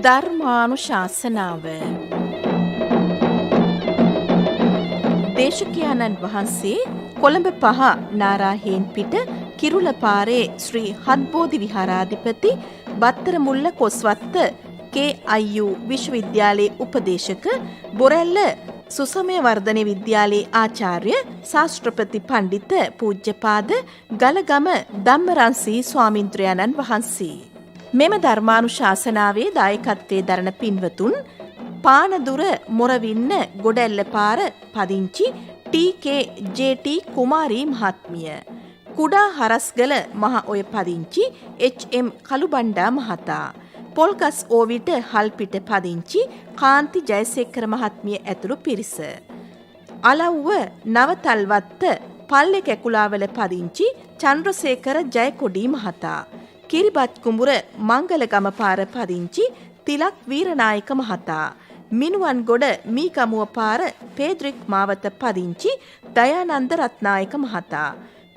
ධර්මානුශාසනාව දේශකයන්න් වහන්සේ කොළඹ 5 නාරාහේන් පිට කිරුළපාරේ ශ්‍රී හත්බෝධි විහාරාධිපති බත්තරමුල්ල කොස්වත්ත KIU විශ්වවිද්‍යාලයේ උපදේශක බොරැල්ල සුසමය වර්ධන විද්‍යාලයේ ආචාර්ය ශාස්ත්‍රපති පණ්ඩිත පූජ්‍යපාද ගලගම ධම්මරන්සී ස්වාමින්ද්‍රයන්න් වහන්සේ. මෙම ධර්මානුශාසනාවේ දායකත්වයේ දරන පින්වතුන් පානදුර මොරවින්න ගොඩැල්ලපාර පදිංචි TKJT කුමාරී මහත්මිය, කුඩා හරස්ගල මහ ඔය පදිංචි HM කළුබණ්ඩා මහතා, පොල්ගස් ඕවිට හල්පිට පදිංචි කාන්ති ජයසේකර මහත්මිය ඇතුළු පිරිස, අලව්ව නවතල්වත්ත පල්ලෙ කැකුලාවල පදිංචි චන්ද්‍රසේකර ජයකොඩී මහතා, කිරිබත් කුඹුර මංගලගම පාර පදිංචි තිලක් වීරනායක මහතා, මිනුවන්ගොඩ මීගමුව පාර පේද්‍රික් මාවත පදිංචි දයානන්ද රත්නායක මහතා,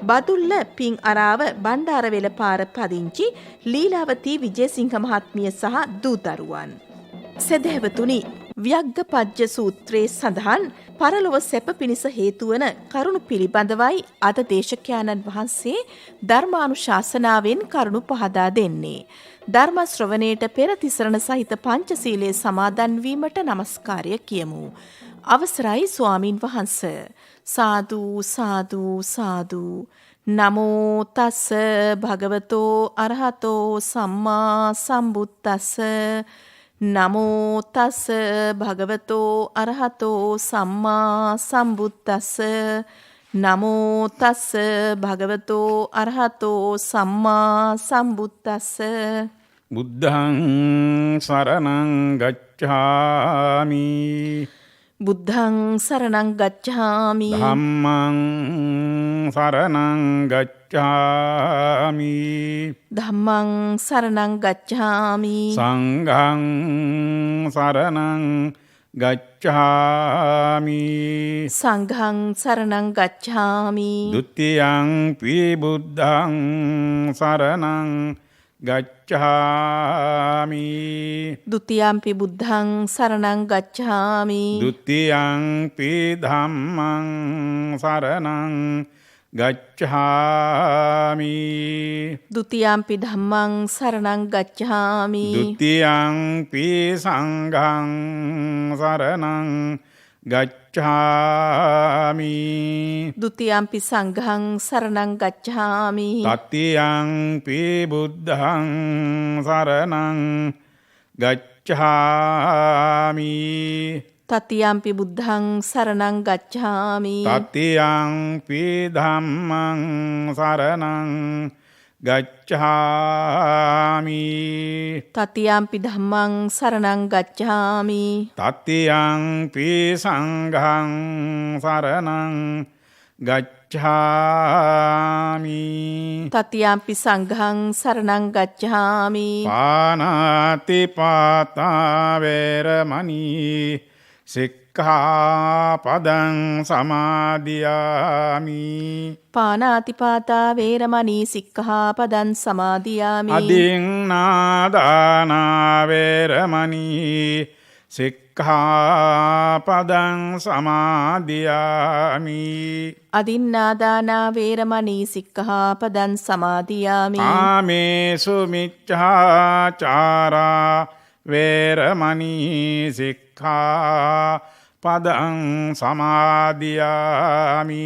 බදුල්ල පිං අරාව බණ්ඩාරවෙල පාර පදිංචි ලීලාවතී විජේසිංහ මහත්මිය සහ දූදරුවන්. සදහැවතුනි, ව්‍යග්ගපජ්ජ සූත්‍රයේ සඳහන් පරලොව සැප පිණිස හේතුවන කරුණු පිළිබඳවයි අද දේශකයන්න් වහන්සේ ධර්මානුශාසනාවෙන් කරුණු පහදා දෙන්නේ. ධර්ම ශ්‍රවණයට පෙර තිසරණ සහිත පංචශීලයේ සමාදන් වීමට නමස්කාරය කියමු. අවසරයි ස්වාමින් වහන්ස. සාදු සාදු සාදු. නමෝ තස්ස භගවතෝ අරහතෝ සම්මා සම්බුද්දස්ස. නමෝ තස්ස භගවතෝ අරහතෝ සම්මා සම්බුද්දස්ස. නමෝ තස්ස භගවතෝ අරහතෝ සම්මා සම්බුද්දස්ස. බුද්ධං සරණං ගච්ඡාමි. බුද්ධං සරණං ගච්ඡාමි. ධම්මං සරණං ගච්ඡාමි. ධම්මං සරණං ගච්ඡාමි. සංඝං සරණං ගච්ඡාමි. සංඝං සරණං ගච්ඡාමි. ဒ ුතියං පි බුද්ධං සරණං ගච්ඡාමි. ဒ ුතියම්පි බුද්ධං සරණං ගච්ඡාමි. ဒ ුතියං පි ධම්මං සරණං ගච්ඡාමි. ဒ ුතියම්පි ධම්මං සරණං ගච්ඡාමි. ဒ ුතියං පි සංඝං සරණං ගච්ඡාමි. ဒ ුතියම්පි සංඝං සරණං ගච්ඡාමි. තතියං පි බුද්ධං සරණං ගච්ඡාමි. තතියම්පි බුද්ධං සරණං ගච්ඡාමි. තතියං පි ධම්මං සරණං ගච්ඡාමි. තතියම්පි ධම්මං සරණං ගච්ඡාමි. තතියං පි සංඝං සරණං ගච්ඡාමි. තතියම්පි සංඝං සරණං ගච්ඡාමි. පානාති පාතා වේරමණී සික්ඛාපදං සමාදියාමි. පානාතිපාතා වේරමණී සික්ඛාපදං සමාදියාමි. අදින්නාදානා වේරමණී සික්ඛාපදං සමාදියාමි. අදින්නාදානා වේරමණී සික්ඛාපදං සමාදියාමි. කාමේසු මිච්ඡාචාරා වේරමණී සික්ඛාපදං සමාදියාමි.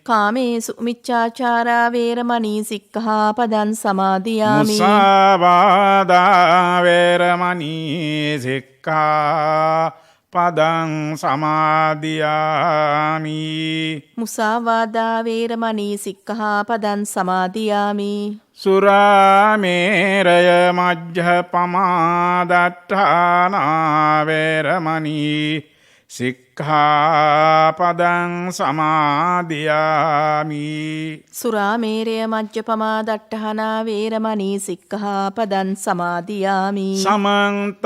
කාමේසු මිච්ඡාචාරා වේරමණී සික්ඛාපදං සමාදියාමි. මුසාවාදා වේරමණී සික්ඛාපදං සමාදියාමි. මුසාවාදා වේරමණී සික්ඛාපදං සමාදියාමි. සුරාමේරය මජ්ජපමා දට්ඨානා වේරමණී සික්ඛාපදං සමාදියාමි. සුරාමේරය මජ්ජපමා දට්ඨානා වේරමණී සික්ඛාපදං සමාදියාමි. සමන්ත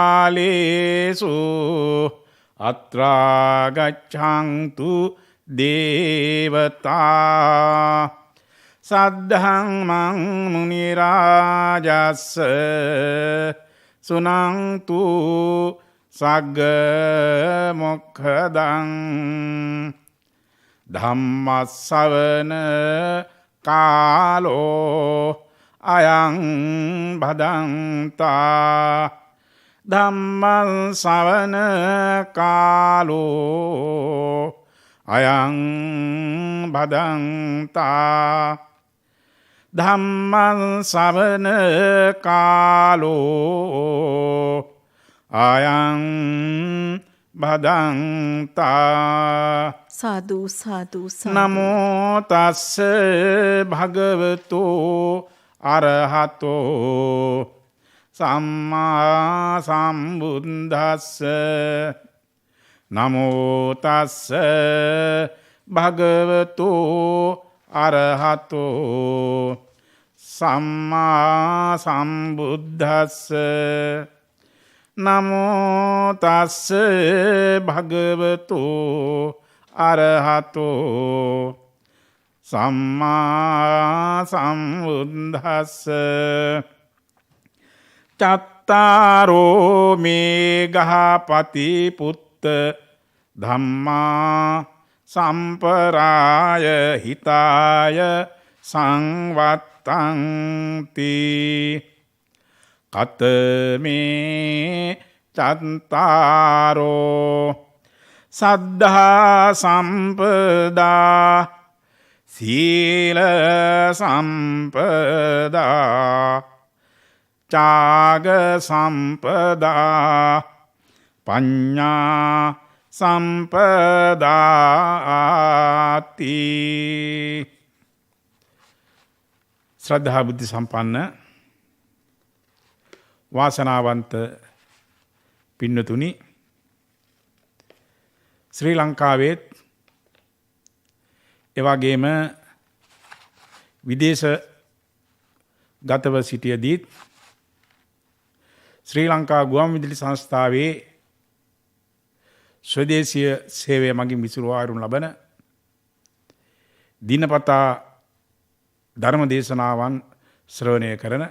චක්ඛවාලේසු අත්‍රා ගච්ඡන්තු දේවතා සද්ධම්මං මුනි රාජස්ස සුනන්තු සග්ග මොක්ඛදං ධම්මස්සවන කාලෝ අයං භදන්තා ධම්මස්සවන කාලෝ අයං භදන්තා ධම්මස්සවන කාලෝ අයං භදන්තා සාදු සාදු සාදු. නමෝ තස්ස භගවතු අරහතෝ සම්මා සම්බුද්දස්ස නමෝ තස්ස භගවතු අරහතෝ සම්මා සම්බුද්දස්ස නමෝ තස්ස භගවතු අරහතෝ සම්මා සම්බුද්දස්ස චත්තාරෝ මේ ගහපති පුත්ත ධම්මා සම්පරාය හිතාය සංවත්තන්ති කතමේ චත්තාරෝ සද්ධා සම්පදා සීල සම්පදා චාග සම්පදා පඤ්ඤා සම්පදාති. ශ්‍රද්ධා බුද්ධ සම්පන්න වාසනාවන්ත පින්නතුනි, ශ්‍රී ලංකාවේත් එවැගේම විදේශ ගතව සිටියදීත් ශ්‍රී ලංකා ගුවන්විදුලි සංස්ථාවේ ස්වදේශීය සේවය මගින් විසිරුවා වරනු ලබන දිනපතා ධර්ම දේශනාවන් ශ්‍රවණය කරන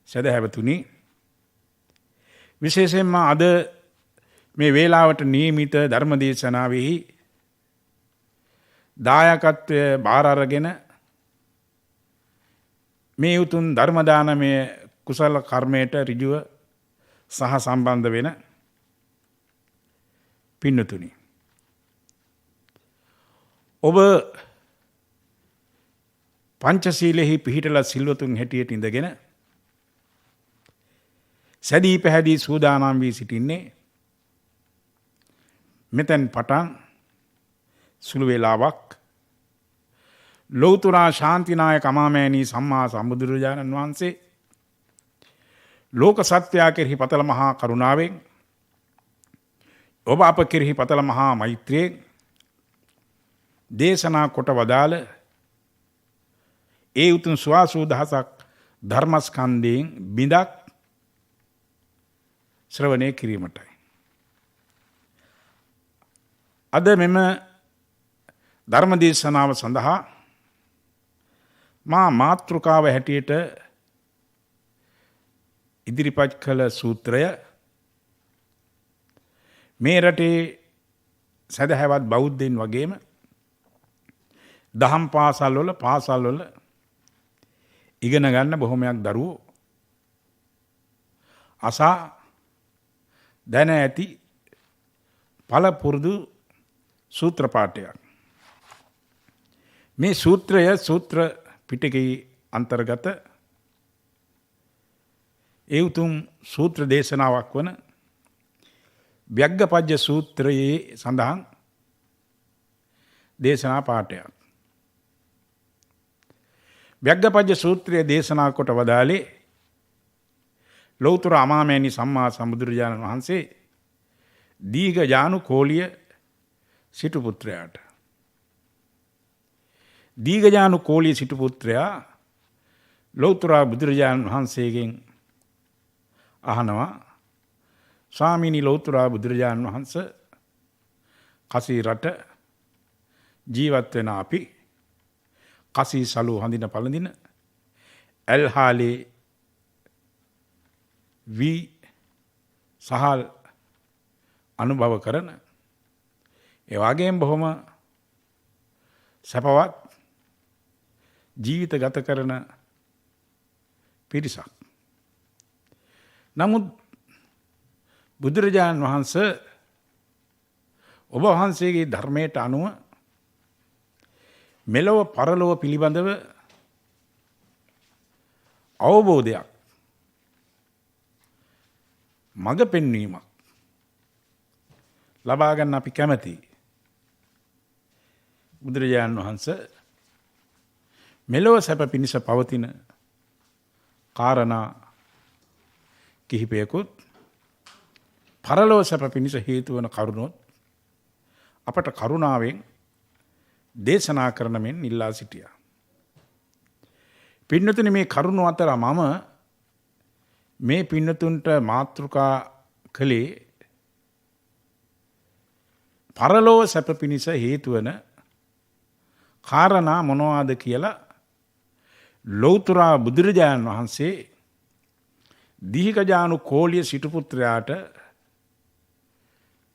සදහැවතුනි, විශේෂයෙන්ම අද මේ වේලාවට නියමිත ධර්ම දේශනාවෙහි දායකත්වය බාර අරගෙන මේ උතුම් ධර්ම දානමය කුසල කර්මයට ඍජුව සහ සම්බන්ධ වෙන පින්නතුනි, ඔබ පංචශීලෙහි පිහිටලා සිල්වතුන් හැටියට ඉඳගෙන සැදී පැහැදී සූදානම් වී සිටින්නේ මෙතෙන් පටන් සුළු වේලාවක් ලෞතර ශාන්තිනායක අමාමෑණී සම්මා සම්බුදුරජාණන් වහන්සේ ලෝක සත්‍යය කෙරෙහි පතල මහා කරුණාවෙන්, ඔබ අප කෙරෙහි පතල මහා මෛත්‍රියෙන් දේශනා කොට වදාළ ඒ උතුම් ස්වාසූ දහසක් ධර්මස්කන්ධයෙන් බිඳක් ශ්‍රවණය කිරීමටයි. අද මෙම ධර්ම දේශනාව සඳහා මා මාතෘකාව හැටියට ඉදිරිපත් කළ සූත්‍රය මේ රටේ සදහැවත් බෞද්ධයින් වගේම දහම් පාසල්වල ඉගෙන ගන්න බොහොමයක් දරුවෝ අසා දැන ඇති පළපුරුදු සූත්‍ර පාඨයක්. මේ සූත්‍රය සූත්‍ර පිටකයේ අන්තර්ගත ඒ උතුම් සූත්‍ර දේශනාවක් වන ව්‍යග්ගපජ්ජ සූත්‍රයේ සඳහන් දේශනා පාඨයක්. ව්‍යග්ගපජ්ජ සූත්‍රයේ දේශනා කොට වදාළේ ලෞතර අමාමෑණී සම්මා සම්බුදුරජාණන් වහන්සේ දීඝජානු කෝලිය සිටු පුත්‍රයාට. දීඝජානු කෝලිය සිටු පුත්‍රයා ලෞතර බුදුරජාණන් වහන්සේගෙන් අහනවා, ස්වාමීනි ලෞතර බුදුරජාණන් වහන්සේ කසී රට ජීවත් වෙන අපි කසී සලු හඳින පළඳින ඇල්හාලේ වී සහල් අනුභව කරන ඒ වගේම බොහොම සැපවත් ජීවිත ගත කරන පිරිසක්. නමුත් බුදුරජාණන් වහන්සේ ඔබ වහන්සේගේ ධර්මයට අනුව මෙලොව පරලොව පිළිබඳව අවබෝධයක් මඟ පෙන්වීමක් ලබා ගන්න අපි කැමැති. බුදුරජාණන් වහන්සේ මෙලොව සැප පිණිස පවතින කාරණා කිහිපයකුත් පරලොව සැප පිණිස හේතු වන කරුණොත් අපට කරුණාවෙන් දේශනා කරන මෙන් ඉල්ලා සිටියා. පින්නතුනි, මේ කරුණු අතර මම මේ පින්නතුන්ට මාතෘකා කළේ පරලොව සැප පිණිස හේතු වන කාරණා මොනවාද කියලා ලෞතර බුදුරජාණන් වහන්සේ දීඝජානු කෝලිය සිටුපුත්‍රයාට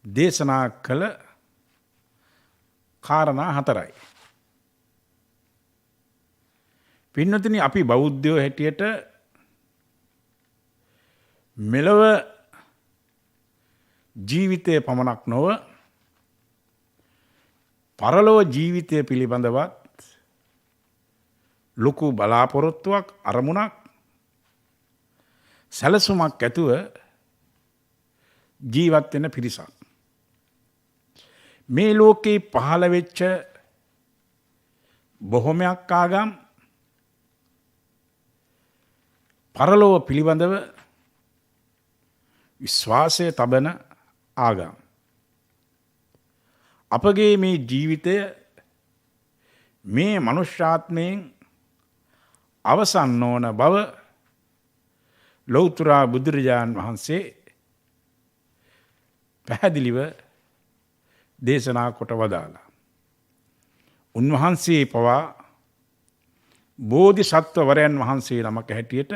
දේශනා කළ කාරණා 4යි. පින්නතුනි, අපි බෞද්ධයෝ හැටියට මෙලව ජීවිතය පමණක් නොව පරලොව ජීවිතය පිළිබඳවත් ලොකු බලාපොරොත්තුවක්, අරමුණක්, සැලසුමක් ඇතුව ජීවත් වෙන පිරිසක්. මේ ලෝකේ පහළ වෙච්ච බොහොමයක් ආගම් පරලොව පිළිබඳව විශ්වාසය තබන ආගම්. අපගේ මේ ජීවිතය මේ මනුෂ්‍යාත්මයෙන් අවසන් නොවන බව ලෞතර බුදුරජාණන් වහන්සේ පැහැදිලිව දේශනා කොට වදාළා. උන්වහන්සේ පවා බෝධිසත්වවරයන් වහන්සේ නමක හැටියට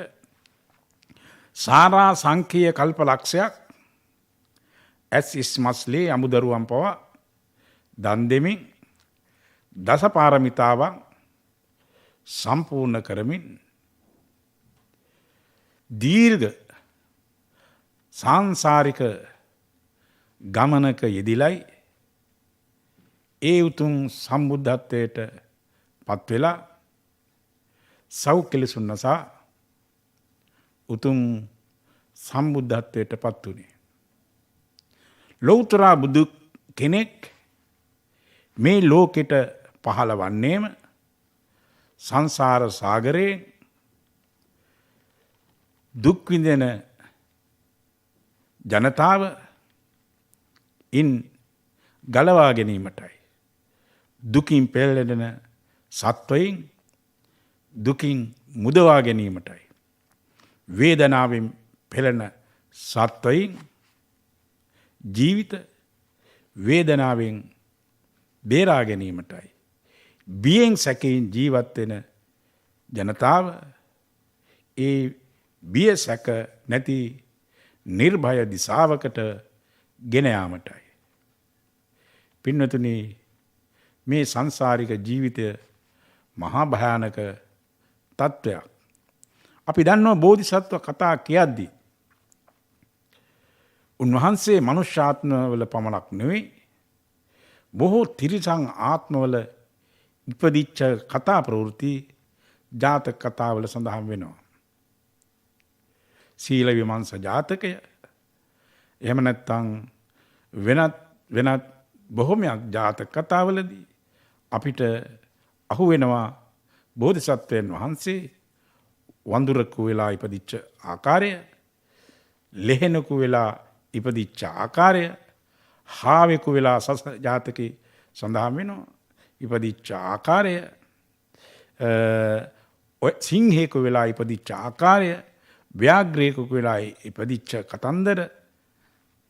සාරා සංඛ්‍යීය කල්පලක්ෂයක් ඇස් ඉස්මස්ලේ අමුදරුවන් පවා දන් දෙමින් දසපාරමිතාවන් සම්පූර්ණ කරමින් දීර්ඝ සාංසාරික ගමනක යෙදිලයි ඒ උතුම් සම්බුද්ධත්වයට පත් වෙලා සෞඛ්‍යලසුන් නසා උතුම් සම්බුද්ධත්වයට පත් වුණේ. ලෞතර බුදු කෙනෙක් මේ ලෝකෙට පහළ වන්නේම සංසාර සාගරයේ දුක් විඳින ජනතාව ඉන් ගලවා ගැනීමටයි. දුකින් පෙළෙන සත්වයින් දුකින් මුදවා ගැනීමටයි. වේදනාවෙන් පෙළෙන සත්වයින් ජීවිත වේදනාවෙන් බේරා ගැනීමටයි. බියෙන් සැකයෙන් ජීවත් වෙන ජනතාව ඒ බිය සැක නැති නිර්භය දිසාවකට ගෙන යාමටයි. පින්නතුනි, මේ සංසාරික ජීවිතය මහා භයානක තත්ත්වයක්. අපි දන්නවා බෝධිසත්ව කතා කියද්දී උන්වහන්සේ මනුෂ්‍යාත්මවල පමණක් නෙවෙයි බොහෝ තිරිසන් ආත්මවල ඉපදිච්ච කතා ප්‍රවෘත්ති ජාතක කතාවල සඳහන් වෙනවා. සීල විමර්ශ ජාතකය, එහෙම නැත්නම් වෙනත් බොහොමයක් ජාතක කතාවලදී අපිට අහු වෙනවා බෝධිසත්වයන් වහන්සේ වඳුරෙකු වෙලා ඉපදිච්ච ආකාරය, ලෙහෙනකු වෙලා ඉපදිච්ච ආකාරය, හාවෙකු වෙලා සස ජාතකේ සඳහන් වෙනවා ඉපදිච්ච ආකාරය, සිංහෙකු වෙලා ඉපදිච්ච ආකාරය, ව්‍යාග්‍රයෙකු වෙලා ඉපදිච්ච කතන්දර,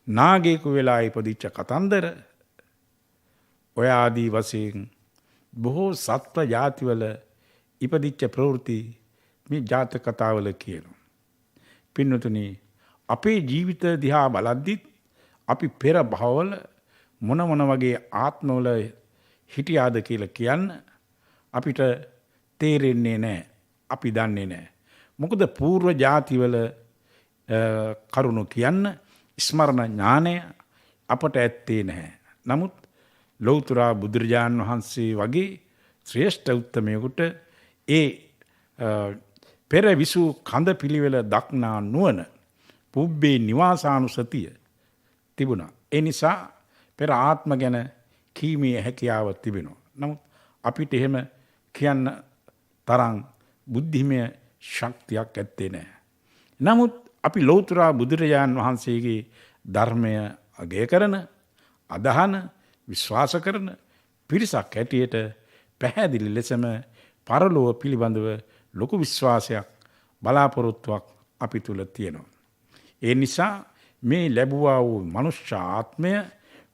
නාගයෙකු වෙලා ඉපදිච්ච කතන්දර, ඔය ආදී වශයෙන් බොහෝ සත්ව ජාතිවල ඉපදිච්ච ප්‍රවෘත්ති මේ ජාතක කතාවල කියනවා. පින්නතුනි අපේ ජීවිත දිහා බලද්දිත් අපි පෙර භවවල මොන වගේ ආත්මවල හිටියාද කියලා කියන්න අපිට තේරෙන්නේ නැහැ. අපි දන්නේ නැහැ. මොකද పూర్ව ජාතිවල කරුණු කියන්න ස්මරණ ඥානය අපට ඇත්තේ නැහැ. නමුත් ලෞතර බුදුරජාන් වහන්සේ වගේ ශ්‍රේෂ්ඨ උත්තමයෙකුට ඒ පෙර විසු කඳ පිළිවෙල දක්නා නුවණ පුබ්බේ නිවාසානුසතිය තිබුණා. ඒ නිසා පෙර ආත්ම ගැන කීමේ හැකියාව තිබෙනවා. නමුත් අපිට එහෙම කියන්න තරම් බුද්ධිමය ශක්තියක් ඇත්තේ නැහැ. නමුත් අපි ලෞතර බුදුරජාන් වහන්සේගේ ධර්මය අගය කරන, අදහන, විශ්වාස කරන පිරිසක් හැටියට පැහැදිලි ලෙසම පරලෝව පිළිබඳව ලොකු විශ්වාසයක්, බලාපොරොත්තුවක් අපි තුල තියෙනවා. ඒ නිසා මේ ලැබුවා වූ මනුෂ්‍ය ආත්මය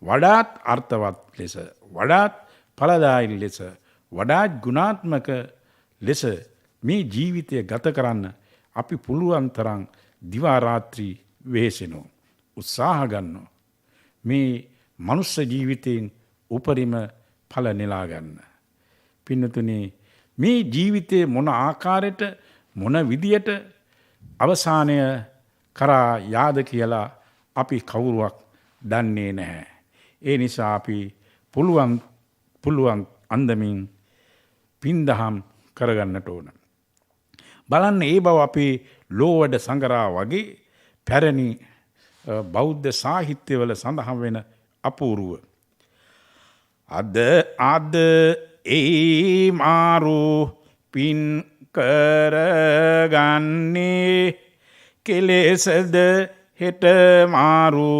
වඩාත් අර්ථවත් ලෙස, වඩාත් ඵලදායී ලෙස, වඩාත් ගුණාත්මක ලෙස මේ ජීවිතය ගත කරන්න අපි පුළුවන් තරම් දිවා රාත්‍රී වෙහෙසෙනවා, උත්සාහ ගන්නවා. මේ මනුස්ස ජීවිතයෙන් උපරිම ඵල නෙලා ගන්න. පින්නතුනි මේ ජීවිතයේ මොන ආකාරයට මොන විදියට අවසානය කරා යාද කියලා අපි කවුරුවක් දන්නේ නැහැ. ඒ නිසා අපි පුළුවන් අන්දමින් පින්දහම් කරගන්නට ඕන. බලන්න ඒ බව අපි ලෝවැඩ සංගරා වගේ පැරණි බෞද්ධ සාහිත්‍යවල සඳහන් වෙන අපූර්ව. අද ඒ මාරු පින් කරගන්නේ කෙලෙසද හෙට මාරු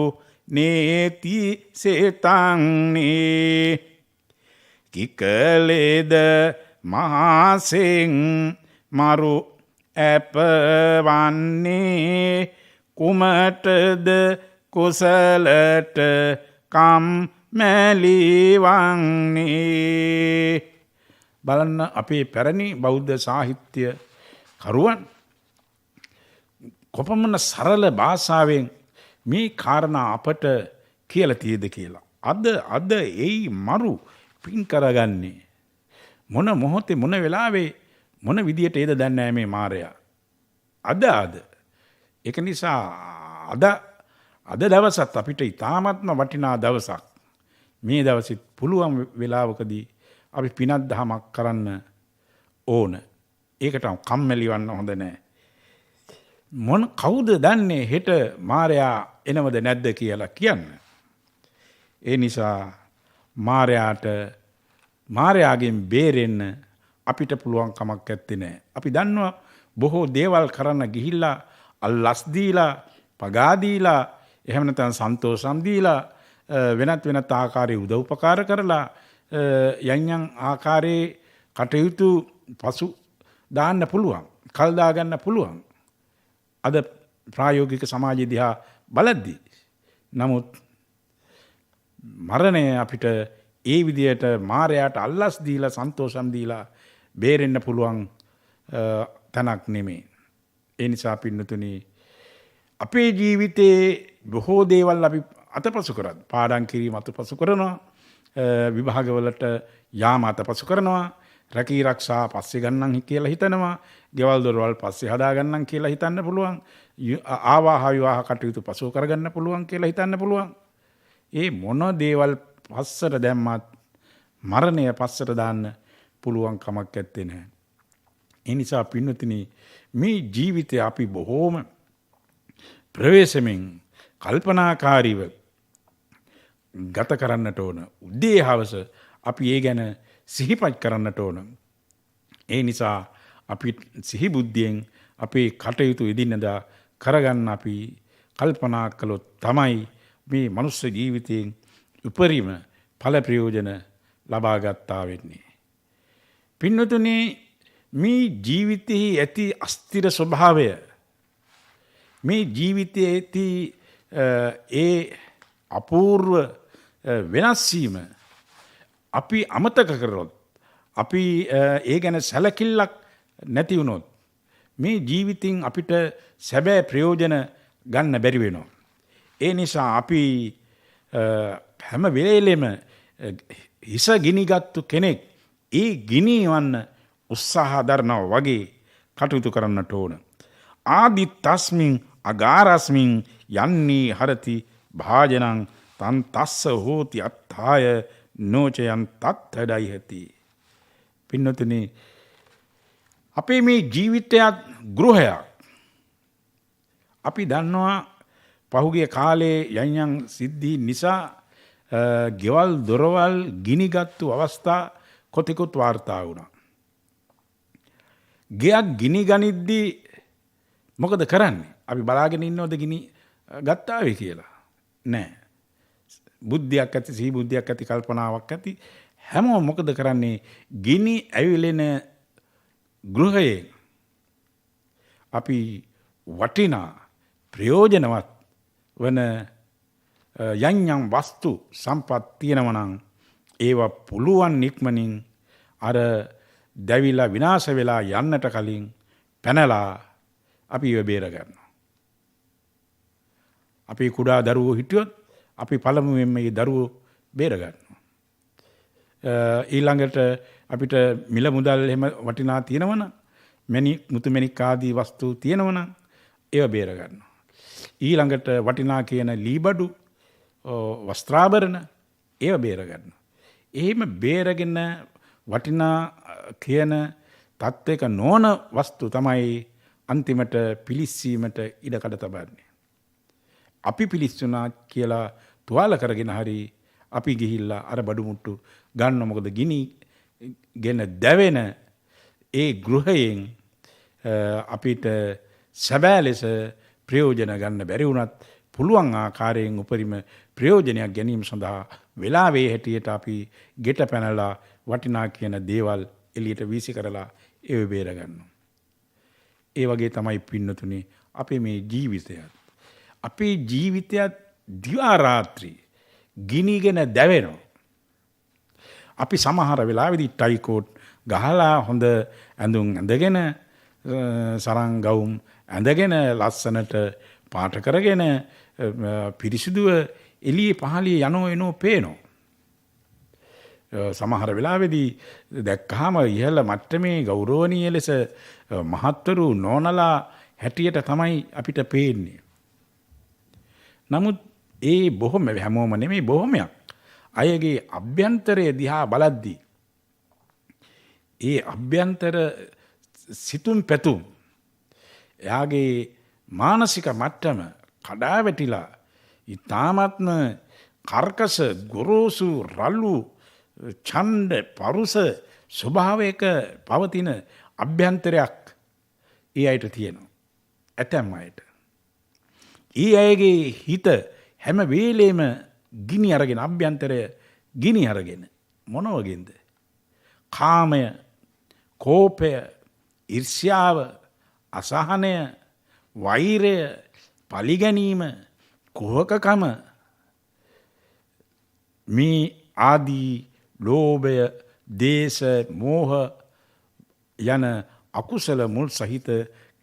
නේති සේතන්නේ කිකලේද මහසෙන් මරු ඇපවන්නේ කුමටද කුසලට කම්මැලිවන්නේ. බලන්න අපේ පැරණි බෞද්ධ සාහිත්‍ය කරුවන් කොපමණ සරල භාෂාවෙන් මේ කාරණා අපට කියලා තියෙද කියලා. අද එයි මරු පින් කරගන්නේ මොන මොහොතේ මොන වෙලාවේ මොන විදියට ඒද දන්නේ නැහැ මේ මාරයා. අද ඒක නිසා අද දවසත් අපිට ඉතාමත්ම වටිනා දවසක්. මේ දවසෙත් පුළුවන් වෙලාවකදී අපි පිනක් දහමක් කරන්න ඕන. ඒකට කම්මැලි වන්න හොඳ නැහැ. කවුද දන්නේ හෙට මාරයා එනවද නැද්ද කියලා කියන්න. ඒ නිසා මාරයාගෙන් බේරෙන්න අපිට පුළුවන් කමක් ඇත්තේ නැහැ. අපි දන්නවා බොහෝ දේවල් කරන්න ගිහිල්ලා අල්ලස් දීලා, පගා දීලා, එහෙම නැත්නම් සන්තෝෂම් දීලා, වෙනත් ආකාරයේ උදව්පකාර කරලා යම් ආකාරයේ කටයුතු පසු දාන්න පුළුවන්, කල් දා ගන්න පුළුවන්. අද ප්‍රායෝගික සමාජය දිහා බලද්දී. නමුත් මරණය අපිට ඒ විදියට මාරයාට අල්ලස් දීලා, සන්තෝෂම් දීලා බේරෙන්න පුළුවන් තැනක් නෙමෙයි. ඒ නිසා පින්නතුනි අපේ ජීවිතේ බොහෝ දේවල් අපි අතපසු කරත්, පාඩම් කිරීම අතපසු කරනවා, විභාගවලට යාම අතපසු කරනවා, රැකී ආරක්ෂා පස්සේ ගන්නම් කියලා හිතනවා, ගෙවල් දොරවල් පස්සේ හදා ගන්නම් කියලා හිතන්න පුළුවන්, ආවාහ විවාහ කටයුතු පසු කරගන්න පුළුවන් කියලා හිතන්න පුළුවන්. ඒ මොන දේවල් පස්සට දැම්මත් මරණය පස්සට දාන්න පුළුවන් කමක් නැත්තේ නෑ. ඒ නිසා පින්නතුනි මේ ජීවිතය අපි බොහෝම ප්‍රවේශමෙන් කල්පනාකාරීව ගත කරන්නට ඕන. උදේ හවස අපි ඒ ගැන සිහිපත් කරන්නට ඕන. ඒ නිසා අපි සිහි බුද්ධියෙන් අපේ කටයුතු එදිනෙදා කරගන්න අපි කල්පනා කළොත් තමයි මේ මනුස්ස ජීවිතයෙන් උපරිම ඵල ප්‍රයෝජන ලබා ගත්තා වෙන්නේ. පින්නතුනි මේ ජීවිතයේ ඇති අස්තිර ස්වභාවය, මේ ජීවිතයේ ඇති ඒ අපූර්ව වෙනස් වීම අපි අමතක කරොත්, අපි ඒ ගැන සැලකිල්ලක් නැති වුණොත් මේ ජීවිතින් අපිට සැබෑ ප්‍රයෝජන ගන්න බැරි වෙනවා. ඒ නිසා අපි හැම වෙලේම හිස ගිනිගත්තු කෙනෙක් ඒ ගිනිවන්න උත්සාහ දරනවා වගේ කටයුතු කරන්නට ඕන. ආදි තස්මින් අගාරස්මින් යන්නේ හරති භාජනං තන් තස්ස හෝති අත්ථාය නෝචයන් තත්ථඩයි ඇති. පින්නතුනි, අපේ මේ ජීවිතයත් ගෘහයක්. අපි දන්නවා පහුගිය කාලේ යම් සිද්ධි නිසා ගෙවල් දොරවල් ගිනිගත්තු අවස්ථා කොතෙකුත් වාර්තා වුණා. ගෙයක් ගිනි ගනිද්දී මොකද කරන්නේ? අපි බලාගෙන ඉන්නවද ගිනි ගත්තාවේ කියලා? නෑ. බුද්ධියක් ඇති, සිහි බුද්ධියක් ඇති, කල්පනාවක් ඇති හැමෝම මොකද කරන්නේ? ගිනි ඇවිලෙන ගෘහයේ අපි වටිනා ප්‍රයෝජනවත් වන යම් වස්තු සම්පත් තියෙනවා නම් ඒවා පුළුවන් ඉක්මනින් අර දැවිලා විනාශ වෙලා යන්නට කලින් පැනලා අපි ඒව බේර ගන්නවා. අපි කුඩා දරුවෝ හිටියොත් අපි පළමුවෙන් මේ දරුවෝ බේර ගන්නවා. ඊළඟට අපිට මිල මුදල් එහෙම වටිනා තියෙනවනම් මුතු මැණික් ආදී වස්තු තියෙනවනම් ඒව බේර ගන්නවා. ඊළඟට වටිනා කියන ලීබඩු වස්ත්‍රාභරණ ඒව බේර ගන්නවා. එහෙම බේරගෙන වටිනා කියන තත්ත්වයක නොවන වස්තු තමයි අන්තිමට පිලිස්සීමට ඉඩකඩ තබන්නේ. අපි පිලිස්සුනා කියලා තුවාල කරගෙන හරි අපි ගිහිල්ලා අර බඩු මුට්ටු ගන්න. මොකද ගිනි ගෙන දැවෙන ඒ ගෘහයෙන් අපිට සැබෑ ලෙස ප්‍රයෝජන ගන්න බැරි වුණත් පුළුවන් ආකාරයෙන් උපරිම ප්‍රයෝජනයක් ගැනීම සඳහා වෙලාවේ හැටියට අපි ගෙට පැනලා වටිනා කියන දේවල් එළියට වීසි කරලා ඒව බේර ගන්නවා. ඒ වගේ තමයි පින්නතුනි අපේ මේ ජීවිතයත්. අපේ ජීවිතයත් දිවා රාත්‍රී ගිනිගෙන දැවෙනවා. අපි සමහර වෙලාවෙදි ටයිකෝට් ගහලා හොඳ ඇඳුම් ඇඳගෙන සරං ගවුම් ඇඳගෙන ලස්සනට පාට කරගෙන පිරිසිදුව එළියේ පහළියේ යනෝ එනෝ පේනවා. සමහර වෙලාවෙදී දැක්කහම ඉහළ මට්ටමේ ගෞරවනීය ලෙස මහත්වරු නෝනලා හැටියට තමයි අපිට පේන්නේ. නමුත් ඒ බොහොම හැමෝම නෙමෙයි බොහොමයක් අයගේ අභ්‍යන්තරය දිහා බලද්දී ඒ අභ්‍යන්තර සිතුම් පැතුම් එයාගේ මානසික මට්ටම කඩා වැටිලා ඊ타ත්ම කර්කස ගොරෝසු රළු ඡන්ද පරුස ස්වභාවයක පවතින අභ්‍යන්තරයක් ඒ අයට තියෙනවා. ඇතැම් අයට. ඒ අයගේ හිත හැම වෙලේම ගිනි අරගෙන අභ්‍යන්තරය ගිනි අරගෙන මොන වගේද? කාමය, කෝපය, ඊර්ෂ්‍යාව, අසහනය, වෛරය, පලිගැනීම, කුහකකම මේ ආදී ලෝභය, දේශ, මෝහ යන අකුසල මුල් සහිත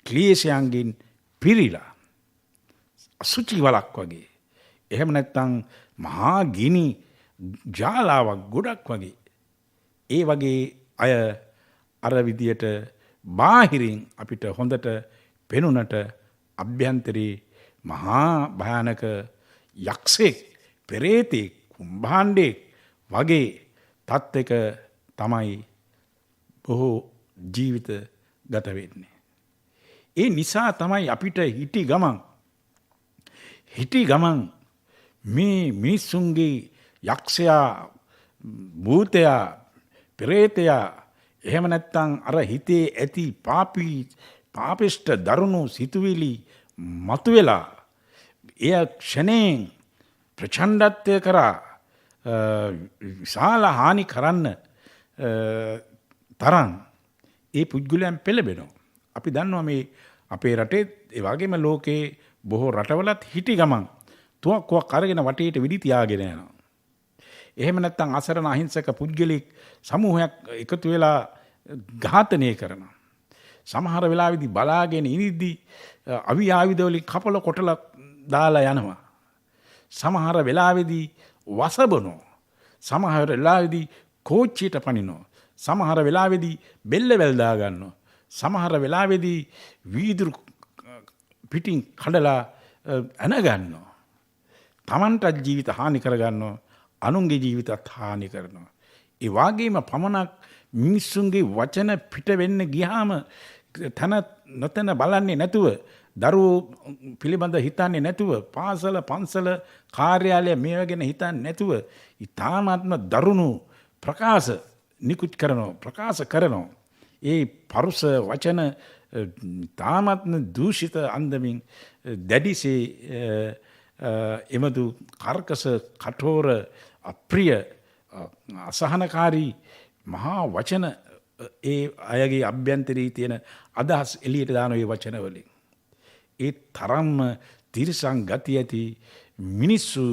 ක්ලේශයන්ගෙන් පිරීලා අසුචි වලක් වගේ, එහෙම නැත්නම් මහා ගිනි ජාලාවක් ගොඩක් වගේ, ඒ වගේ අය අර විදියට බාහිරින් අපිට හොඳට පෙනුනට අභ්‍යන්තරේ මහා භයානක යක්ෂයෙක්, පෙරේතෙක්, කුම්භාණ්ඩෙක් වගේ තත්ත්වයක තමයි බොහෝ ජීවිත ගත වෙන්නේ. ඒ නිසා තමයි අපිට හිටි ගමන් මේ මිනිසුන්ගේ යක්ෂයා, භූතයා, පෙරේතයා, එහෙම නැත්නම් අර හිතේ ඇති පාපිෂ්ඨ දරුණු සිතුවිලි මතුවෙලා එය ක්ෂණයෙන් ප්‍රචණ්ඩත්වය කරා විශාල හානි කරන්න තරම් ඒ පුද්ගලයන් පෙළඹෙනවා. අපි දන්නවා මේ අපේ රටේ ඒ වගේම ලෝකේ බොහෝ රටවලත් හිටි ගමන් තුවක්කුවක් අරගෙන වටේට විදි තියාගෙන යනවා. එහෙම නැත්නම් අසරණ අහිංසක පුද්ගලික සමූහයක් එකතු වෙලා ඝාතනය කරනවා. සමහර වෙලාවෙදි බලාගෙන ඉනිද්දී අවි ආයුධ වලින් කපල කොටලා දාලා යනවා. සමහර වෙලාවෙදී වසබනෝ. සමහර වෙලාවෙදී කෝච්චියට පනිනවා. සමහර වෙලාවෙදී බෙල්ල වැල් දා ගන්නවා. සමහර වෙලාවෙදී වීදුරු පිටින් කඩලා ඇන ගන්නවා. තමන්ටත් ජීවිත හානි කර ගන්නවා. අනුන්ගේ ජීවිතත් හානි කරනවා. ඒ වගේම පමණක් මිනිස්සුන්ගේ වචන පිට වෙන්න ගියාම තන නොතන බලන්නේ නැතුව දරුවෝ පිළිබඳ හිතන්නේ නැතුව පාසල පන්සල කාර්යාලය මේවා ගැන හිතන්නේ නැතුව ඊ타ත්ම දරුණු ප්‍රකාශ නිකුත් කරනවා ප්‍රකාශ කරනවා. ඒ පරුස වචන තාමත්ම දූෂිත අන්දමින් දැඩිසේ එමදු කර්කස කටෝර අප්‍රිය අසහනකාරී මහා වචන ඒ අයගේ අභ්‍යන්තරයේ තියෙන අදහස් එළියට දාන ඒ වචන වලින් ඒ තරම්ම තිරසං ගති ඇති මිනිස්සු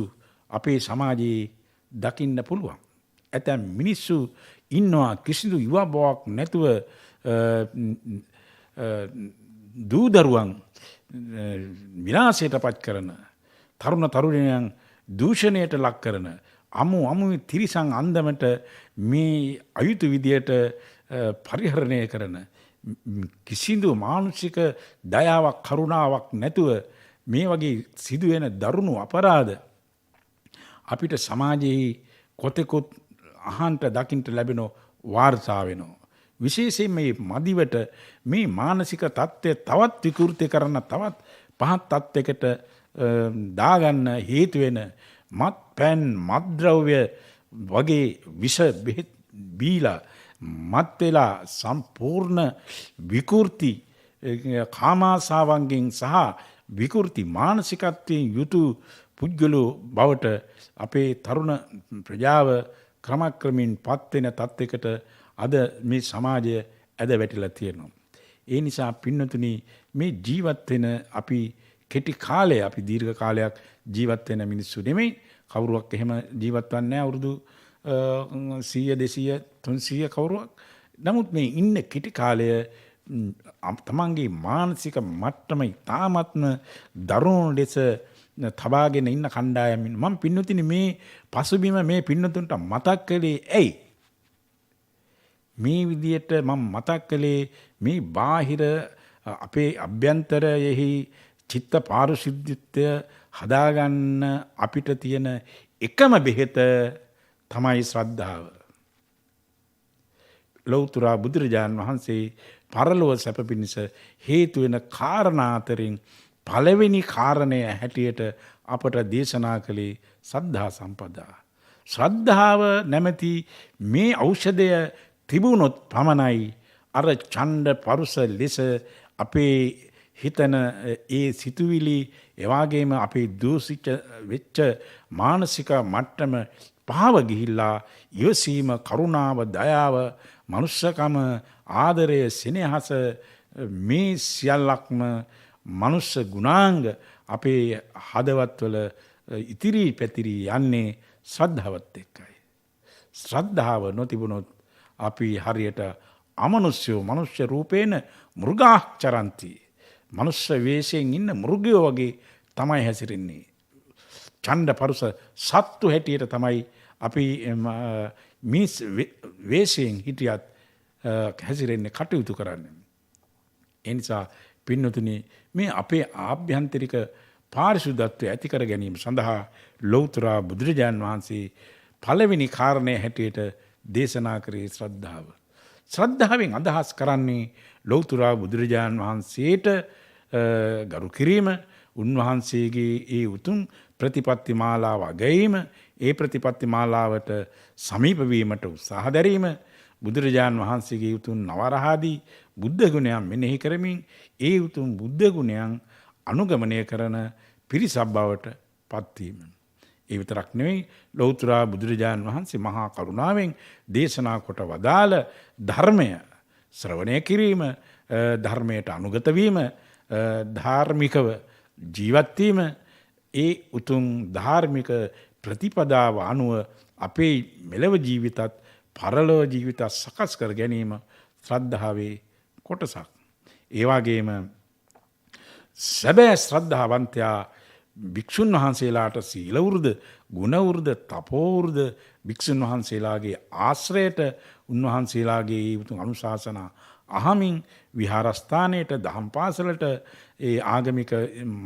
අපේ සමාජයේ දකින්න පුළුවන්. ඇතැම් මිනිස්සු ඉන්නවා කිසිදු යුව බවක් නැතුව දූදරුවන් විනාශයට පත් කරන තරුණ තරුණියන් දූෂණයට ලක් කරන අමු තිරිසං අන්දමට මේ අයුතු විදියට පරිහරණය කරන කිසිදු මානුෂික දයාවක් කරුණාවක් නැතුව මේ වගේ සිදුවෙන දරුණු අපරාධ අපිට සමාජයේ කොතෙකුත් අහන්ට දකින්ට ලැබෙන වාර්තා වෙනවා. විශේෂයෙන් මේ මදිවට මේ මානසික තත්ත්වය තවත් විකෘති කරන තවත් පහත් තත්ත්වයකට දාගන්න හේතු වෙන මත්පැන් මත්ද්‍රව්‍ය වගේ විෂ බෙහෙත් බීලා මත් වෙලා සම්පූර්ණ විකෘති කාමාසාවන්ගෙන් සහ විකෘති මානසිකත්වයෙන් යුතු පුද්ගලෝ බවට අපේ තරුණ ප්‍රජාව ක්‍රමක්‍රමින් පත් වෙන තත්යකට අද මේ සමාජය ඇද වැටිලා තියෙනවා. ඒ නිසා පින්නතුනි මේ ජීවත් වෙන අපි කෙටි කාලය අපි දීර්ඝ කාලයක් ජීවත් වෙන මිනිස්සු නෙමෙයි. කවුරුවක් එහෙම ජීවත් වෙන්නේ නැහැ අවුරුදු 100 200 300 කවුරුවක්. නමුත් මේ ඉන්න කෙටි කාලය තමන්ගේ මානසික මට්ටම ඉතාමත්ම දරුණු ලෙස තබාගෙන ඉන්න කණ්ඩායමින් මම පින්නතුනි මේ පසුබිම මේ පින්නතුන්ට මතක් කළේ ඇයි? මේ විදියට මම මතක් කළේ මේ බාහිර අපේ අභ්‍යන්තරයෙහි චිත්ත පාරිශුද්ධත්වය හදාගන්න අපිට තියෙන එකම බෙහෙත තමයි ශ්‍රද්ධාව. ලෞතර බුදුරජාණන් වහන්සේ පරලොව සැප පිණිස හේතු වෙන කාරණා අතරින් පළවෙනි කාරණය හැටියට අපට දේශනා කළේ සද්ධා සම්පදා. ශ්‍රද්ධාව නැමැති මේ ඖෂධය තිබුණොත් පමණයි අර ඡණ්ඩ පරුස ලෙස අපේ හිතන ඒ සිතුවිලි එවාගේම අපේ දූෂිත වෙච්ච මානසික මට්ටම පහව ගිහිල්ලා ඉවසීම කරුණාව දයාව මනුෂ්‍යකම ආදරය සෙනෙහස මේ සියල්ලක්ම මනුෂ්‍ය ගුණාංග අපේ හදවත්වල ඉතිරි පැතිරි යන්නේ ශ්‍රද්ධාවත් එක්කයි. ශ්‍රද්ධාව නොතිබුණොත් අපි හරියට අමනුෂ්‍යෝ මනුෂ්‍ය රූපේන මෘගාචරಂತಿ මනුෂ්‍ය වේශයෙන් ඉන්න මෘගයෝ වගේ තමයි හැසිරෙන්නේ. ඡණ්ඩ පරුස සත්තු හැටියට තමයි අපි මිනිස් වේශයෙන් හිටියත් හැසිරෙන්නේ කටයුතු කරන්නේ. ඒ නිසා පින්නතුනි මේ අපේ ආභ්‍යන්තරික පාරිශුද්ධත්වය ඇති කර ගැනීම සඳහා ලෞතර බුදුරජාන් වහන්සේ පළවෙනි කාරණය හැටියට දේශනා කරේ ශ්‍රද්ධාව. ශ්‍රද්ධාවෙන් අදහස් කරන්නේ ලෞතර බුදුරජාන් වහන්සේට ගරු කිරීම, උන්වහන්සේගේ ඒ උතුම් ප්‍රතිපත්ති මාලාව අගැයීම, ඒ ප්‍රතිපත්ති මාලාවට සමීප වීමට උත්සාහ දැරීම, බුදුරජාන් වහන්සේගේ උතුම් නවරහාදී බුද්ධ ගුණයන් මෙනෙහි කරමින් ඒ උතුම් බුද්ධ ගුණයන් අනුගමනය කරන පිරිසක් බවට පත්වීම. ඒ විතරක් නෙවෙයි ලෞතර බුදුරජාන් වහන්සේ මහා කරුණාවෙන් දේශනා කොට වදාළ ධර්මය ශ්‍රවණය කිරීම, ධර්මයට අනුගත වීම, ධාර්මිකව ජීවත් වීම, ඒ උතුම් ධාර්මික ප්‍රතිපදාව අනුව අපේ මෙලව ජීවිතත් පරලොව ජීවිතත් සකස් කර ගැනීම ශ්‍රද්ධාවේ කොටසක්. ඒ වගේම සැබෑ ශ්‍රද්ධාවන්තයා භික්ෂුන් වහන්සේලාට සීල වෘද, ගුණ වෘද, තපෝ වෘද භික්ෂුන් වහන්සේලාගේ ආශ්‍රයයට උන්වහන්සේලාගේ උතුම් අනුශාසනා අහමින් විහාරස්ථානයට, දහම් පාසලට, ඒ ආගමික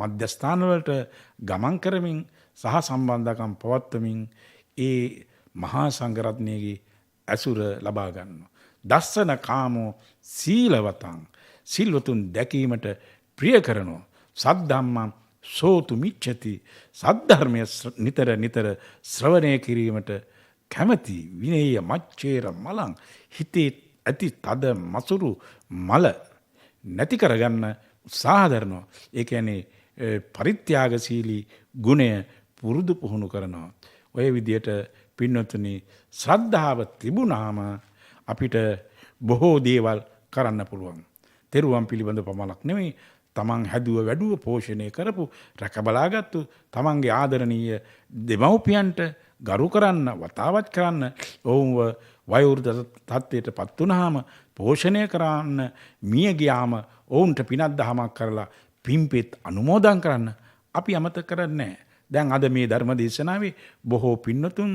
මධ්‍යස්ථානවලට ගමන් කරමින් සහ සම්බන්ධකම් පවත්වමින් ඒ මහා සංඝරත්නයේගේ ඇසුර ලබා ගන්නවා. දස්සන කාමෝ සීලවතං, සිල්වතුන් දැකීමට ප්‍රිය කරනවා. සද්ධම්මං සෝතු මිච්ඡති, සද්ධර්මය නිතර නිතර ශ්‍රවණය කිරීමට කැමැති. විනේය මච්චේර මලං, හිතේ ඇති තද මසුරු මල නැති කරගන්න උත්සාහ දරනවා. ඒ කියන්නේ පරිත්‍යාගශීලී ගුණය පුරුදු පුහුණු කරනවා. ඔය විදියට පින්වතුනි, ශ්‍රද්ධාව තිබුණාම අපිට බොහෝ දේවල් කරන්න පුළුවන්. තෙරුවන් පිළිබඳ පමණක් නෙමෙයි, තමන් හැදුව වැඩුව පෝෂණය කරපු රැකබලාගත්තු තමන්ගේ ආදරණීය දෙමව්පියන්ට ගරු කරන්න, වතාවත් කරන්න, ඔවුන්ව වයෝවෘද්ධ තත්ත්වයට පත් වුණාම පෝෂණය කරන්න, මිය ගියාම ඔවුන්ට පිනක් දහමක් කරලා පින්පෙත් අනුමෝදන් කරන්න අපි අමතක කරන්නේ නැහැ. දැන් අද මේ ධර්ම දේශනාවේ බොහෝ පින්නතුන්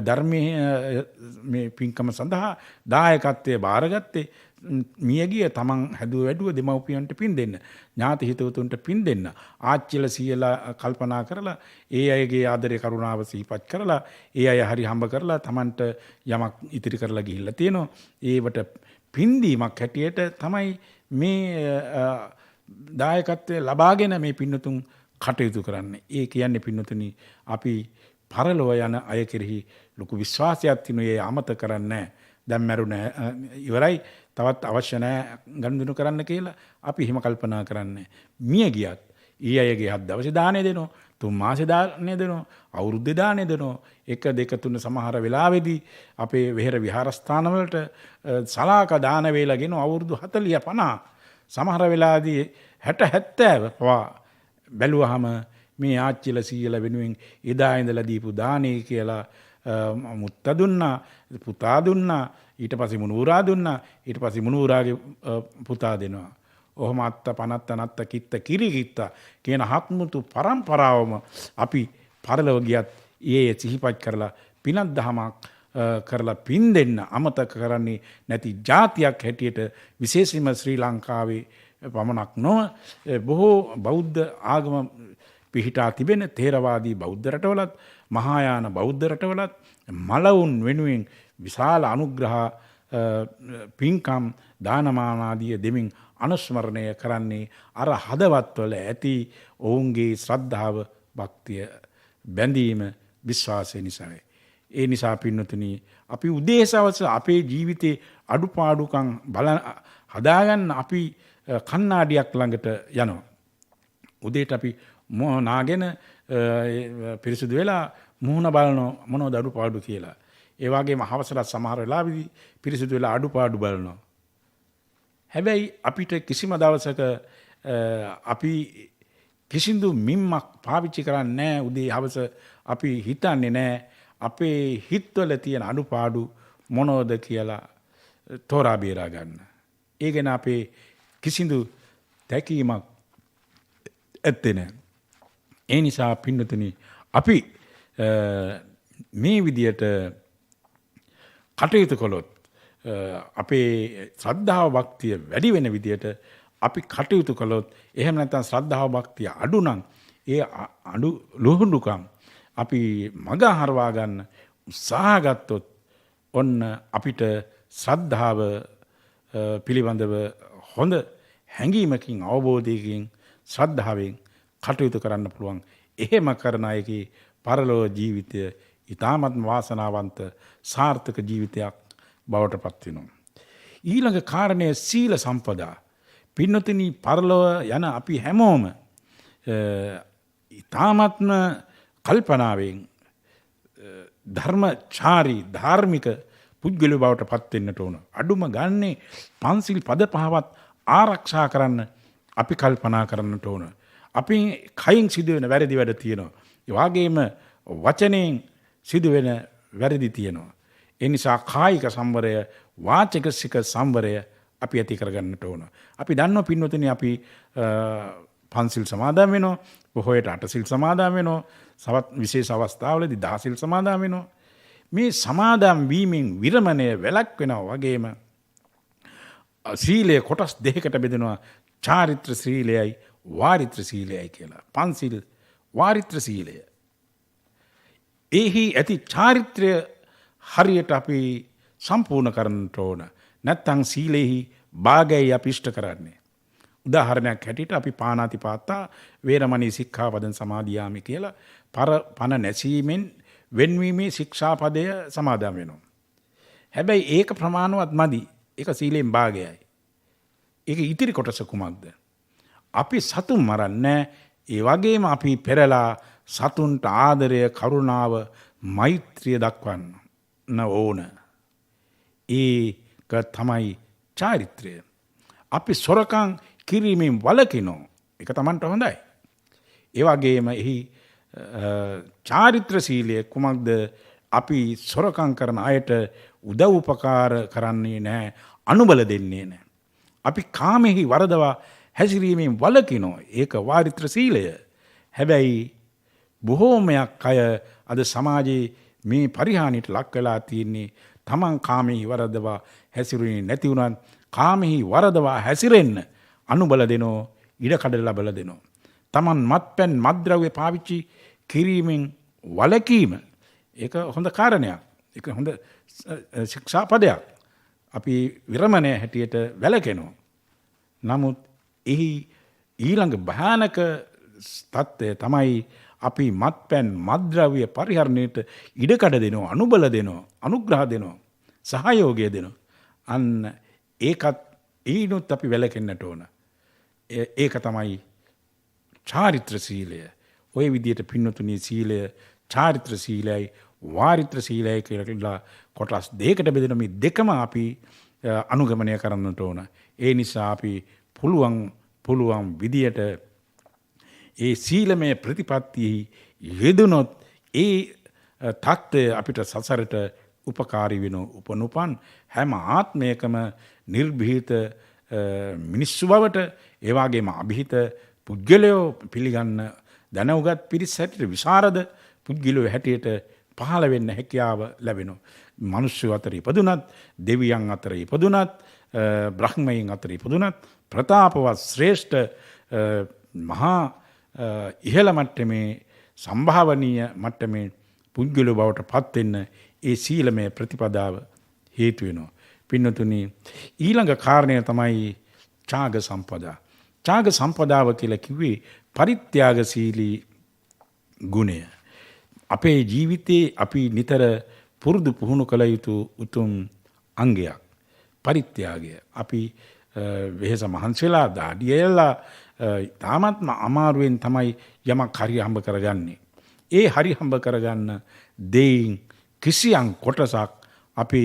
ධර්මයේ මේ පින්කම සඳහා දායකත්වයේ බාරගත්තේ මියගිය තමන් හැදුව වැඩුව දෙමව්පියන්ට පින් දෙන්න, ඥාති හිතවතුන්ට පින් දෙන්න, ආච්චිල සීයලා කල්පනා කරලා ඒ අයගේ ආදරේ කරුණාව සිහිපත් කරලා ඒ අය හරි හම්බ කරලා තමන්ට යමක් ඉතිරි කරලා ගිහිල්ලා තියෙනවා. ඒවට පින් දීමක් හැටියට තමයි මේ දායකත්වයේ ලබාගෙන මේ පින්නතුන් කටයුතු කරන්නේ. ඒ කියන්නේ පින්නතුනි, අපි පරලොව යන අය කෙරෙහි ලොකු විශ්වාසයක් තිනුයේ අමතක කරන්නේ නැහැ. දැන් මැරුණ ඉවරයි, තවත් අවශ්‍ය නැහැ ගනුදෙනු කරන්න කියලා අපි හිම කල්පනා කරන්නේ. මිය ගියත් ඊ අයගේ 7 දවසේ දාණය දෙනවා, 3 මාසේ දාණය දෙනවා, අවුරුද්දේ දාණය දෙනවා. 1 2 3 සමහර වෙලාවෙදී අපේ වෙහෙර විහාරස්ථානවලට සලාක දාන වේලගෙන අවුරුදු 40 50 සමහර වෙලාවදී 60 70 පවා බැලුවහම මේ ආච්චිල සීයලා වෙනුවෙන් එදා ඉඳලා දීපු දානේ කියලා මුත්ත දුන්නා, පුතා දුන්නා, ඊට පස්සේ මුනුරා දුන්නා, ඊට පස්සේ මුනුරාගේ පුතා දෙනවා. ඔහොම අත්ත පනත්ත නත්ත කිත්ත කිරිකිත්ත කියන හත්මුතු පරම්පරාවම අපි පරලොව ගියත් ඒ සිහිපත් කරලා පිනක් දහමක් කරලා පින් දෙන්න අමතක කරන්නේ නැති ජාතියක් හැටියට විශේෂයෙන්ම ශ්‍රී ලංකාවේ පමණක් නොව බොහෝ බෞද්ධ ආගම පිහිටා තිබෙන ථේරවාදී බෞද්ධ රටවලත්, මහායාන බෞද්ධ රටවලත් මලවුන් වෙනුවෙන් විශාල අනුග්‍රහ පින්කම් දානමාන ආදී දෙමින් අනුස්මරණය කරන්නේ අර හදවත්වල ඇති ඔවුන්ගේ ශ්‍රද්ධාව, භක්තිය, බැඳීම, විශ්වාසය නිසායි. ඒ නිසා පින්නතුනි, අපි උදේසවස අපේ ජීවිතේ අඩුපාඩුකම් හදාගන්න අපි කණ්ණාඩියක් ළඟට යනවා. උදේට අපි නාගෙන පිරිසුදු වෙලා මුහුණ බලනවා මොනවද අඩුපාඩු කියලා. ඒ වගේම හවසට සමහර වෙලාවෙදී පිරිසුදු වෙලා අඩුපාඩු බලනවා. හැබැයි අපිට කිසිම දවසක අපි කිසිදු මිම්මක් පාවිච්චි කරන්නේ නැහැ. උදේ හවස අපි හිතන්නේ නැහැ අපේ හිතවල තියෙන අඩුපාඩු මොනවද කියලා තෝරා බේරා ගන්න. ඒ ගැන අපේ කිසිදු තැකීමක් ඇත්තේ නැහැ. ඒ නිසා පින්නතුනි, අපි මේ විදියට කටයුතු කළොත් අපේ ශ්‍රද්ධාව භක්තිය වැඩි වෙන විදියට අපි කටයුතු කළොත්, එහෙම නැත්නම් ශ්‍රද්ධාව භක්තිය අඩු නම් ඒ අඩු ලුහුඬුකම් අපි මග හරවා ගන්න උත්සාහ ගත්තොත් ඔන්න අපිට ශ්‍රද්ධාව පිළිබඳව හොඳ හැඟීමකින්, අවබෝධයකින්, ශ්‍රද්ධාවෙන් කටයුතු කරන්න පුළුවන්. එහෙම කරන අයගේ පරලොව ජීවිතය ඉතාමත් වාසනාවන්ත සාර්ථක ජීවිතයක් බවට පත් වෙනවා. ඊළඟ කාරණය සීල සම්පදා. පින්නතුනි, පරලොව යන අපි හැමෝම ඉතාමත්ම කල්පනාවෙන් ධර්මචාරී ධාර්මික පුද්ගලයෝ බවට පත් වෙන්නට ඕන. අඩුම ගන්නේ පන්සිල් පද 5වත් ආරක්ෂා කරන්න අපි කල්පනා කරන්නට ඕන. අපි කයින් සිදුවෙන වැරදි වැඩ තියෙනවා. ඒ වගේම වචනයෙන් සිදුවෙන වැරදි තියෙනවා. ඒ නිසා කායික සංවරය, වාචික සංවරය අපි ඇති කරගන්නට ඕන. අපි දන්නවා පින්වතුනි අපි පන්සිල් සමාදන් වෙනවා, පොහොයට අටසිල් සමාදන් වෙනවා, සවත් විශේෂ අවස්ථාවලදී දහසිල් සමාදන් වෙනවා. මේ සමාදන් වීමෙන් විරමණය වැළැක්වෙනවා වගේම සීලය කොටස් දෙකකට බෙදෙනවා. චාරිත්‍ර සීලයයි වාරිත්‍ර සීලයයි කියලා. පන්සිල් වාරිත්‍ර සීලය. එහි ඇති චාරිත්‍රය හරියට අපි සම්පූර්ණ කරන්නට ඕන. නැත්තම් සීලෙහි භාගයයි අපි ඉෂ්ට කරන්නේ. උදාහරණයක් හැටියට අපි පාණාතිපාතා වේරමණී සික්ඛාපදං සමාදියාමි කියලා පන නැසීමෙන් වෙන්වීමේ ශික්ෂාපදය සමාදන් වෙනවා. හැබැයි ඒක ප්‍රමාණවත් මදි. ඒක සීලෙන් භාගයයි. ඒක ඉතිරි කොටස කුමක්ද? අපි සතුන් මරන්නේ, ඒ වගේම අපි පෙරලා සතුන්ට ආදරය, කරුණාව, මෛත්‍රිය දක්වන්න ඕන. ඒක තමයි චාරිත්‍රය. අපි සොරකම් කිරීමෙන් වළකිනෝ. ඒක Tamanට හොඳයි. ඒ වගේම එහි චාරිත්‍ර සීලය කුමක්ද? අපි සොරකම් කරන අයට උදව් උපකාර කරන්නේ නැහැ, අනුබල දෙන්නේ නැහැ. අපි කාමෙහි වරදවා හැසිරීමෙන් වළකිනෝ. ඒක වාරිත්‍ර සීලය. හැබැයි බොහෝමයක් අය අද සමාජයේ මේ පරිහානියට ලක් වෙලා තියෙන්නේ තමන් කාමෙහි වරදවා හැසිරුනේ නැති වුණත් කාමෙහි වරදවා හැසිරෙන්න අනුබල දෙනෝ, ඉඩකඩ ලබලා දෙනෝ. තමන් මත්පැන් මත්ද්‍රව්‍ය පාවිච්චි කිරීමෙන් වළකීම ඒක හොඳ කාරණයක්. ඒක හොඳ ශික්ෂාපදයක්. අපි විරමණය හැටියට වැළකෙනවා. නමුත් එහි ඊළඟ භයානක තත්ත්වය තමයි අපි මත්පැන් මත්ද්‍රව්‍ය පරිහරණයට ඉඩකඩ දෙනවා, අනුබල දෙනවා, අනුග්‍රහ දෙනවා, සහයෝගය දෙනවා. අන්න ඒකත් ඊනොත් අපි වැළකෙන්නට ඕන. ඒක තමයි චාරිත්‍ර සීලය. ඔය විදිහට පින්නතුණී සීලය චාරිත්‍ර සීලයයි වාරිත්‍ර සීලයයි කියලා කොටස් දෙකකට බෙදෙන මේ දෙකම අපි අනුගමනය කරන්නට ඕන. ඒ නිසා අපි පුළුවන් විදියට ඒ සීලමය ප්‍රතිපත්තියෙහි යෙදුනොත් ඒ තත්ත්වය අපිට සසරට උපකාරී වෙන උපනුපන් හැම ආත්මයකම නිර්භීත මිනිස්සු බවට, ඒ වගේම අභිහිත පුද්ගලයෝ පිළිගන්න දැනුගත් පිරිස හැටියට, විශාරද පුද්ගලයෝ හැටියට පහළ වෙන්න හැකියාව ලැබෙනවා. මිනිස්සු අතර ඉපදුනත්, දෙවියන් අතර ඉපදුනත්, බ්‍රහ්මයන් අතර ඉපදුනත්, ප්‍රතාපවත් ශ්‍රේෂ්ඨ මහා ඉහළ මට්ටමේ සම්භාවනීය මට්ටමේ පුද්ගලයෝ බවට පත් වෙන්න ඒ සීලමය ප්‍රතිපදාව හේතු වෙනවා. පින්නතුනි, ඊළඟ කාරණය තමයි ඡාග සම්පදා. ඡාග සම්පදාව කියලා කිව්වේ පරිත්‍යාගශීලී ගුණය. අපේ ජීවිතේ අපි නිතර පුරුදු පුහුණු කළ යුතු උතුම් අංගයක් පරිත්‍යාගය. අපි වෙහෙස මහන්සිලා දාඩියලා තාමත්ම අමාරුවෙන් තමයි යමක් හරි හම්බ කරගන්නේ. ඒ හරි හම්බ කරගන්න දෙයින් කිසියම් කොටසක් අපි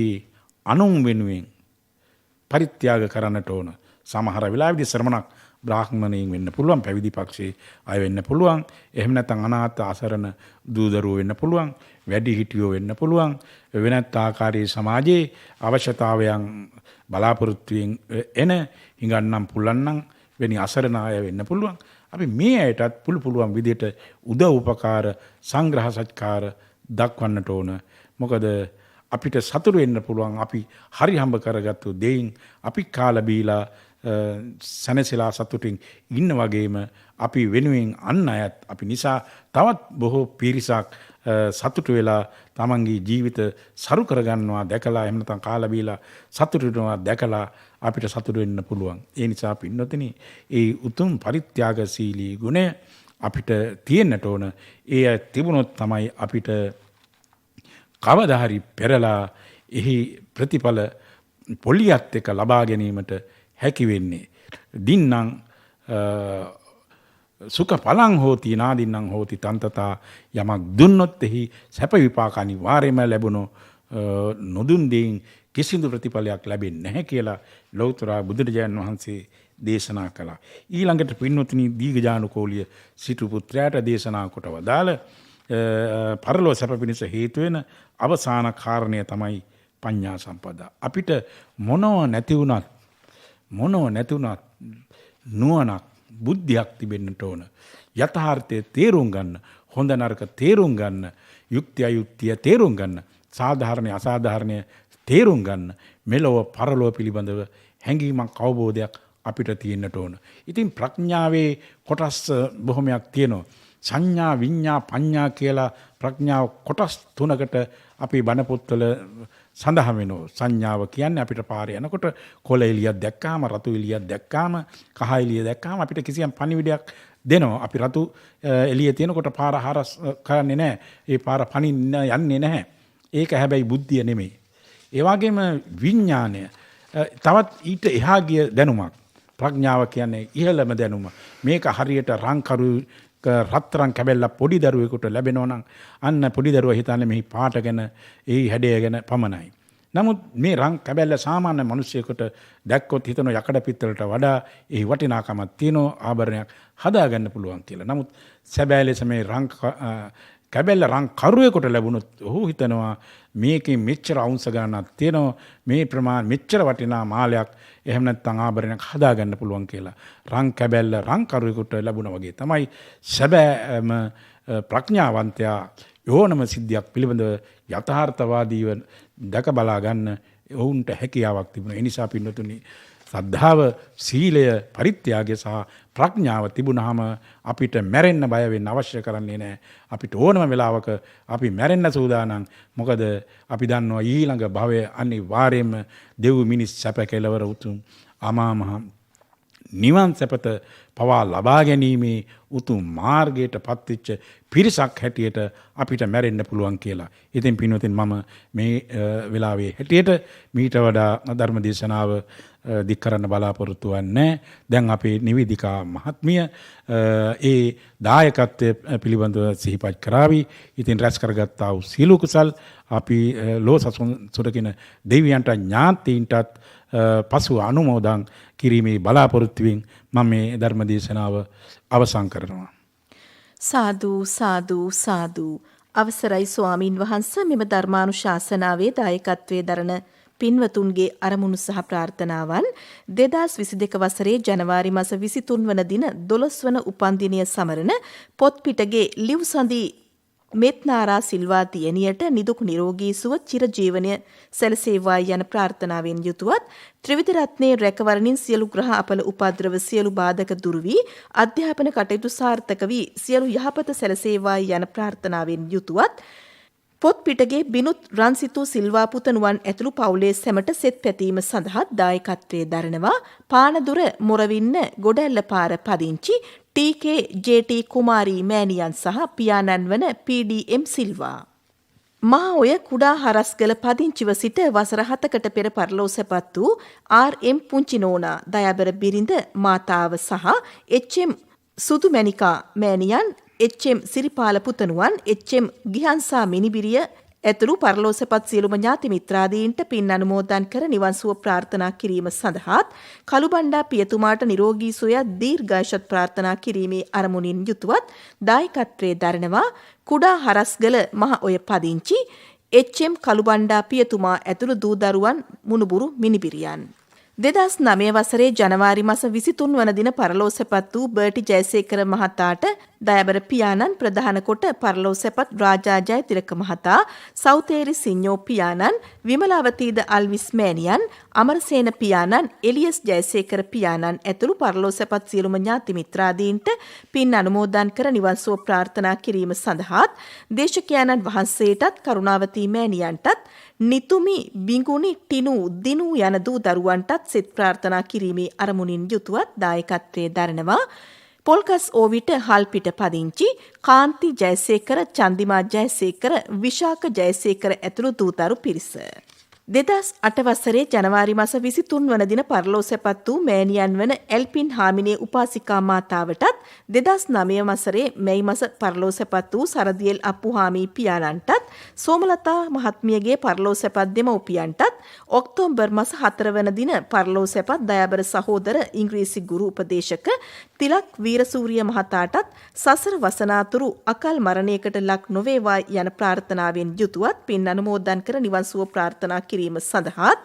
අනුන් වෙනුවෙන් පරිත්‍යාග කරන්නට ඕන. සමහර වෙලාවෙදී ශ්‍රමණක් බ්‍රාහ්මණයෙන් වෙන්න පුළුවන්, පැවිදි පක්ෂයේ අය වෙන්න පුළුවන්, එහෙම නැත්නම් අනාථ අසරණ දූදරුවෝ වෙන්න පුළුවන්, වැඩිහිටියෝ වෙන්න පුළුවන්, වෙනත් ආකාරයේ සමාජයේ අවශ්‍යතාවයන් බලාපොරොත්තුෙන් එන හිඟන්නම් පුල්ලන්නම් වෙනි අසරණ අය වෙන්න පුළුවන්. අපි මේ අයටත් පුළුවන් විදිහට උදව් උපකාර සංග්‍රහ සත්කාර දක්වන්නට ඕන. මොකද අපිට සතුටු වෙන්න පුළුවන් අපි හරි හම්බ කරගත්තු දෙයින් අපි කාලා බීලා සනසලා සතුටින් ඉන්න වගේම අපි වෙනුවෙන් අන් අයත් අපි නිසා තවත් බොහෝ පිරිසක් සතුටු වෙලා තමන්ගේ ජීවිත සරු කරගන්නවා දැකලා, එහෙම නැත්නම් කාලා බීලා සතුටු වෙනවා දැකලා අපිට සතුටු වෙන්න පුළුවන්. ඒ නිසා පින්නතනි, ඒ උතුම් පරිත්‍යාගශීලී ගුණය අපිට තියෙන්නට ඕන. ඒ තිබුණොත් තමයි අපිට කවදා හරි පෙරලා එහි ප්‍රතිඵල පොලියත් එක්ක ලබා ගැනීමට හැකි වෙන්නේ. දින්නම් සුඛ පලං හෝති නාදින්නම් හෝති තන්තතා. යමක් දුන්නොත් එහි සැප විපාක අනිවාර්යයෙන්ම ලැබුණෝ, නොදුන් දෙයින් කිසිදු ප්‍රතිඵලයක් ලැබෙන්නේ නැහැ කියලා ලෞතර බුදුරජාණන් වහන්සේ දේශනා කළා. ඊළඟට පින්නතුනි, දීඝජානුකෝලිය සිටු පුත්‍රයාට දේශනා කොට වදාළ පරලෝ සැප පිණිස හේතු වෙන අවසාන කාරණය තමයි පඤ්ඤා සම්පදා. අපිට මොනව නැති වුණත් නුවණක් බුද්ධියක් තිබෙන්නට ඕන. යථාර්ථය තේරුම් ගන්න, හොඳ නරක තේරුම් ගන්න, යුක්ති අයුක්තිය තේරුම් ගන්න, සාධාරණ අසාධාරණය තේරුම් ගන්න, මෙලොව පරලොව පිළිබඳව හැඟීමක් අවබෝධයක් අපිට තියෙන්නට ඕන. ඉතින් ප්‍රඥාවේ කොටස් බොහොමයක් තියෙනවා. සංඥා විඤ්ඤා පඤ්ඤා කියලා ප්‍රඥාව කොටස් තුනකට අපි බණ පොත්වල සඳහන් වෙනවා. සංඥාව කියන්නේ අපිට පාරේ යනකොට කොළ එළියක් දැක්කාම, රතු එළියක් දැක්කාම, කහ එළිය දැක්කාම අපිට කිසියම් පණිවිඩයක් දෙනවා. අපි රතු එළිය තියෙනකොට පාර හරස් කරන්නේ නැහැ. ඒ පාර පනින්න යන්නේ නැහැ. ඒක හැබැයි බුද්ධිය නෙමෙයි. ඒ වගේම විඥානය තවත් ඊට එහා ගිය දැනුමක්. ප්‍රඥාව කියන්නේ ඉහළම දැනුම. මේක හරියට රංකරු රත්තරන් කැබැල්ල පොඩි දරුවෙකුට ලැබෙනවා නම් අන්න පොඩි දරුවා හිතන්නේ මෙහි පාට ගැන, ඒ හැඩය ගැන පමණයි. නමුත් මේ රං කැබැල්ල සාමාන්‍ය මිනිසෙකුට දැක්කොත් හිතන යකඩ පිත්තලට වඩා ඒ වටිනාකමක් තියෙන ආභරණයක් හදාගන්න පුළුවන් කියලා. නමුත් සැබෑ ලෙස මේ කැබැල්ල රං කරුවෙකුට ලැබුණොත් ඔහු හිතනවා මේකේ මෙච්චර අවුන්ස ගණනක් තියෙනවා, මේ ප්‍රමාණ මෙච්චර වටිනා මාලයක් එහෙම නැත්නම් ආභරණයක් හදාගන්න පුළුවන් කියලා. රං කැබැල්ල රං කරුවෙකුට ලැබුණා වගේ තමයි සැබෑම ප්‍රඥාවන්තයා ඕනම සිද්ධියක් පිළිබඳව යථාර්ථවාදීව දැක බලා ගන්න ඔවුන්ට හැකියාවක් තිබුණා. ඒ නිසා පින්නතුනි, සද්ධාව, සීලය, පරිත්‍යාගය සහ ප්‍රඥාව තිබුණාම අපිට මැරෙන්න බය වෙන්න අවශ්‍ය කරන්නේ නැහැ. අපිට ඕනම වෙලාවක අපි මැරෙන්න සූදානම්. මොකද අපි දන්නවා ඊළඟ භවය අනිවාර්යයෙන්ම දෙව් මිනිස් සැප කෙලවර උතුම් අමා මහ නිවන් සැපත පවා ලබා ගැනීමේ උතුම් මාර්ගයට පත්වෙච්ච පිරිසක් හැටියට අපිට මැරෙන්න පුළුවන් කියලා. ඉතින් පින්වතුනි, මම මේ වෙලාවේ හැටියට මීට වඩා ධර්ම දේශනාව දික් කරන්න බලාපොරොත්තු වෙන්නේ. දැන් අපේ නිවේදිකා මහත්මිය ඒ දායකත්වය පිළිබඳව සිහිපත් කරાવી. ඉතින් රැස් කරගත්තා වූ සීල කුසල් අපි ලෝසසුන් සුරකින දෙවියන්ට ඥාතීන්ටත් පසු අනුමෝදන් කිරීමේ බලාපොරොත්තුවෙන් මම මේ ධර්ම දේශනාව අවසන් කරනවා. සාදු සාදු සාදු. අවසරයි ස්වාමින් වහන්සේ, මෙම ධර්මානුශාසනාවේ දායකත්වයේ දරන පින්වතුන්ගේ අරමුණු සහ ප්‍රාර්ථනාවන් 2022 වසරේ ජනවාරි මාස 23 වන දින 12 වන උපන්දිනය සමරන පොත්පිටගේ ලිව්සඳි මෙත්නාරා සිල්වා තියනියට නිදුක් නිරෝගී සුව චිරජීවනය සැලසේවායි යන ප්‍රාර්ථනාවෙන් යුතුවත් ත්‍රිවිධ රත්නයේ රැකවරණින් සියලු ග්‍රහ අපල උපද්‍රව සියලු බාධක දුරු වී අධ්‍යාපන කටයුතු සාර්ථක වී සියලු යහපත සැලසේවායි යන ප්‍රාර්ථනාවෙන් යුතුවත් පොත්පිටගේ බිනුත් රන්සිතු සිල්වා පුතණුවන් ඇතුළු පවුලේ සැමට සෙත් පැතීම සඳහා දායකත්වයේ දරනවා පානදුර මොරවින්න ගොඩැල්ල පාර පදිංචි ටීකේ ජේ.ටී. කුමාරී මෑණියන් සහ පියාණන් වන පී.ඩී.එම්. සිල්වා. මා ඔය කුඩා හරස්ගල පදිංචිව සිට වසර 7කට පෙර පරලෝසපත් වූ ආර්.එම්. පුංචි නෝනා දයාබර බිරිඳ මාතාව සහ එච්.එම්. සුදුමැණිකා මෑණියන්, එච්.එම්. සිරිපාල පුතණුවන්, එච්.එම්. ගිහන්සා මිනිබිරිය ඇතුළු පරලෝසපත් සියලුම ඥාති මිත්‍රාදීන්ට පින් අනුමෝදන් කර නිවන් සුව ප්‍රාර්ථනා කිරීම සඳහාත් කළුබණ්ඩා පියතුමාට නිරෝගී සුවය දීර්ඝායුෂත් ප්‍රාර්ථනා කිරීමේ අරමුණින් යුතුවත් දායකත්වයේ දරනවා කුඩා හරස්ගල මහ ඔය පදිංචි එච්.එම්. කළුබණ්ඩා පියතුමා ඇතුළු දූ දරුවන් මුණුබුරු මිනිබිරියන්. 2009 වසරේ ජනවාරි මාස 23 වන දින පරලෝසපත් වූ බර්ටි ජයසේකර මහතාට දයාබර පියාණන්, ප්‍රධාන කොට පරලෝසපත් රාජා ජයතිලක මහතා, සෞතේරි සිඤ්ඤෝ පියාණන්, විමලාවතීද අල්විස් මෑණියන්, අමරසේන පියාණන්, එලියස් ජයසේකර පියාණන් ඇතුළු පරලෝසපත් සියලුම ඥාති මිත්‍රාදීන්ට පින් අනුමෝදන් කර නිවන් සුව ප්‍රාර්ථනා කිරීම සඳහාත් දේශකයන්න් වහන්සේටත් කරුණාවතී මෑණියන්ටත් නිතුමි බිඟුනි ටිනු දිනු යන දූ දරුවන්ටත් සෙත් ප්‍රාර්ථනා කිරීමේ අරමුණින් යුතුවත් දායකත්වයේ දරනවා පොල්කස් ඕවිට හල්පිට පදිංචි කාන්ති ජයසේකර, චන්දිමා ජයසේකර, විශාක ජයසේකර ඇතුළු දූතරු පිරිස. 2008 වසරේ ජනවාරි මාස 23 වන දින පරලෝ සැපත් වූ මෑණියන් වන එල්පින් හාමිනේ උපාසිකා මාතාවටත් 2009 වසරේ මැයි මාස පරලෝ සැපත් වූ සරදියෙල් අප්පුහාමි පියාණන්ටත් සෝමලතා මහත්මියගේ පරලෝ සැපත් දෙමව්පියන්ටත් ඔක්තෝබර් මාස 4 වන දින පරලෝ සැපත් දයාබර සහෝදර ඉංග්‍රීසි ගුරු උපදේශක තිලක් වීරසූරිය මහතාටත් සසර වසනාතුරු අකල් මරණයකට ලක් නොවේවා යන ප්‍රාර්ථනාවෙන් යුතුවත් පින් අනුමෝදන් කර නිවන් සුව ප්‍රාර්ථනා කිරීම සඳහාත්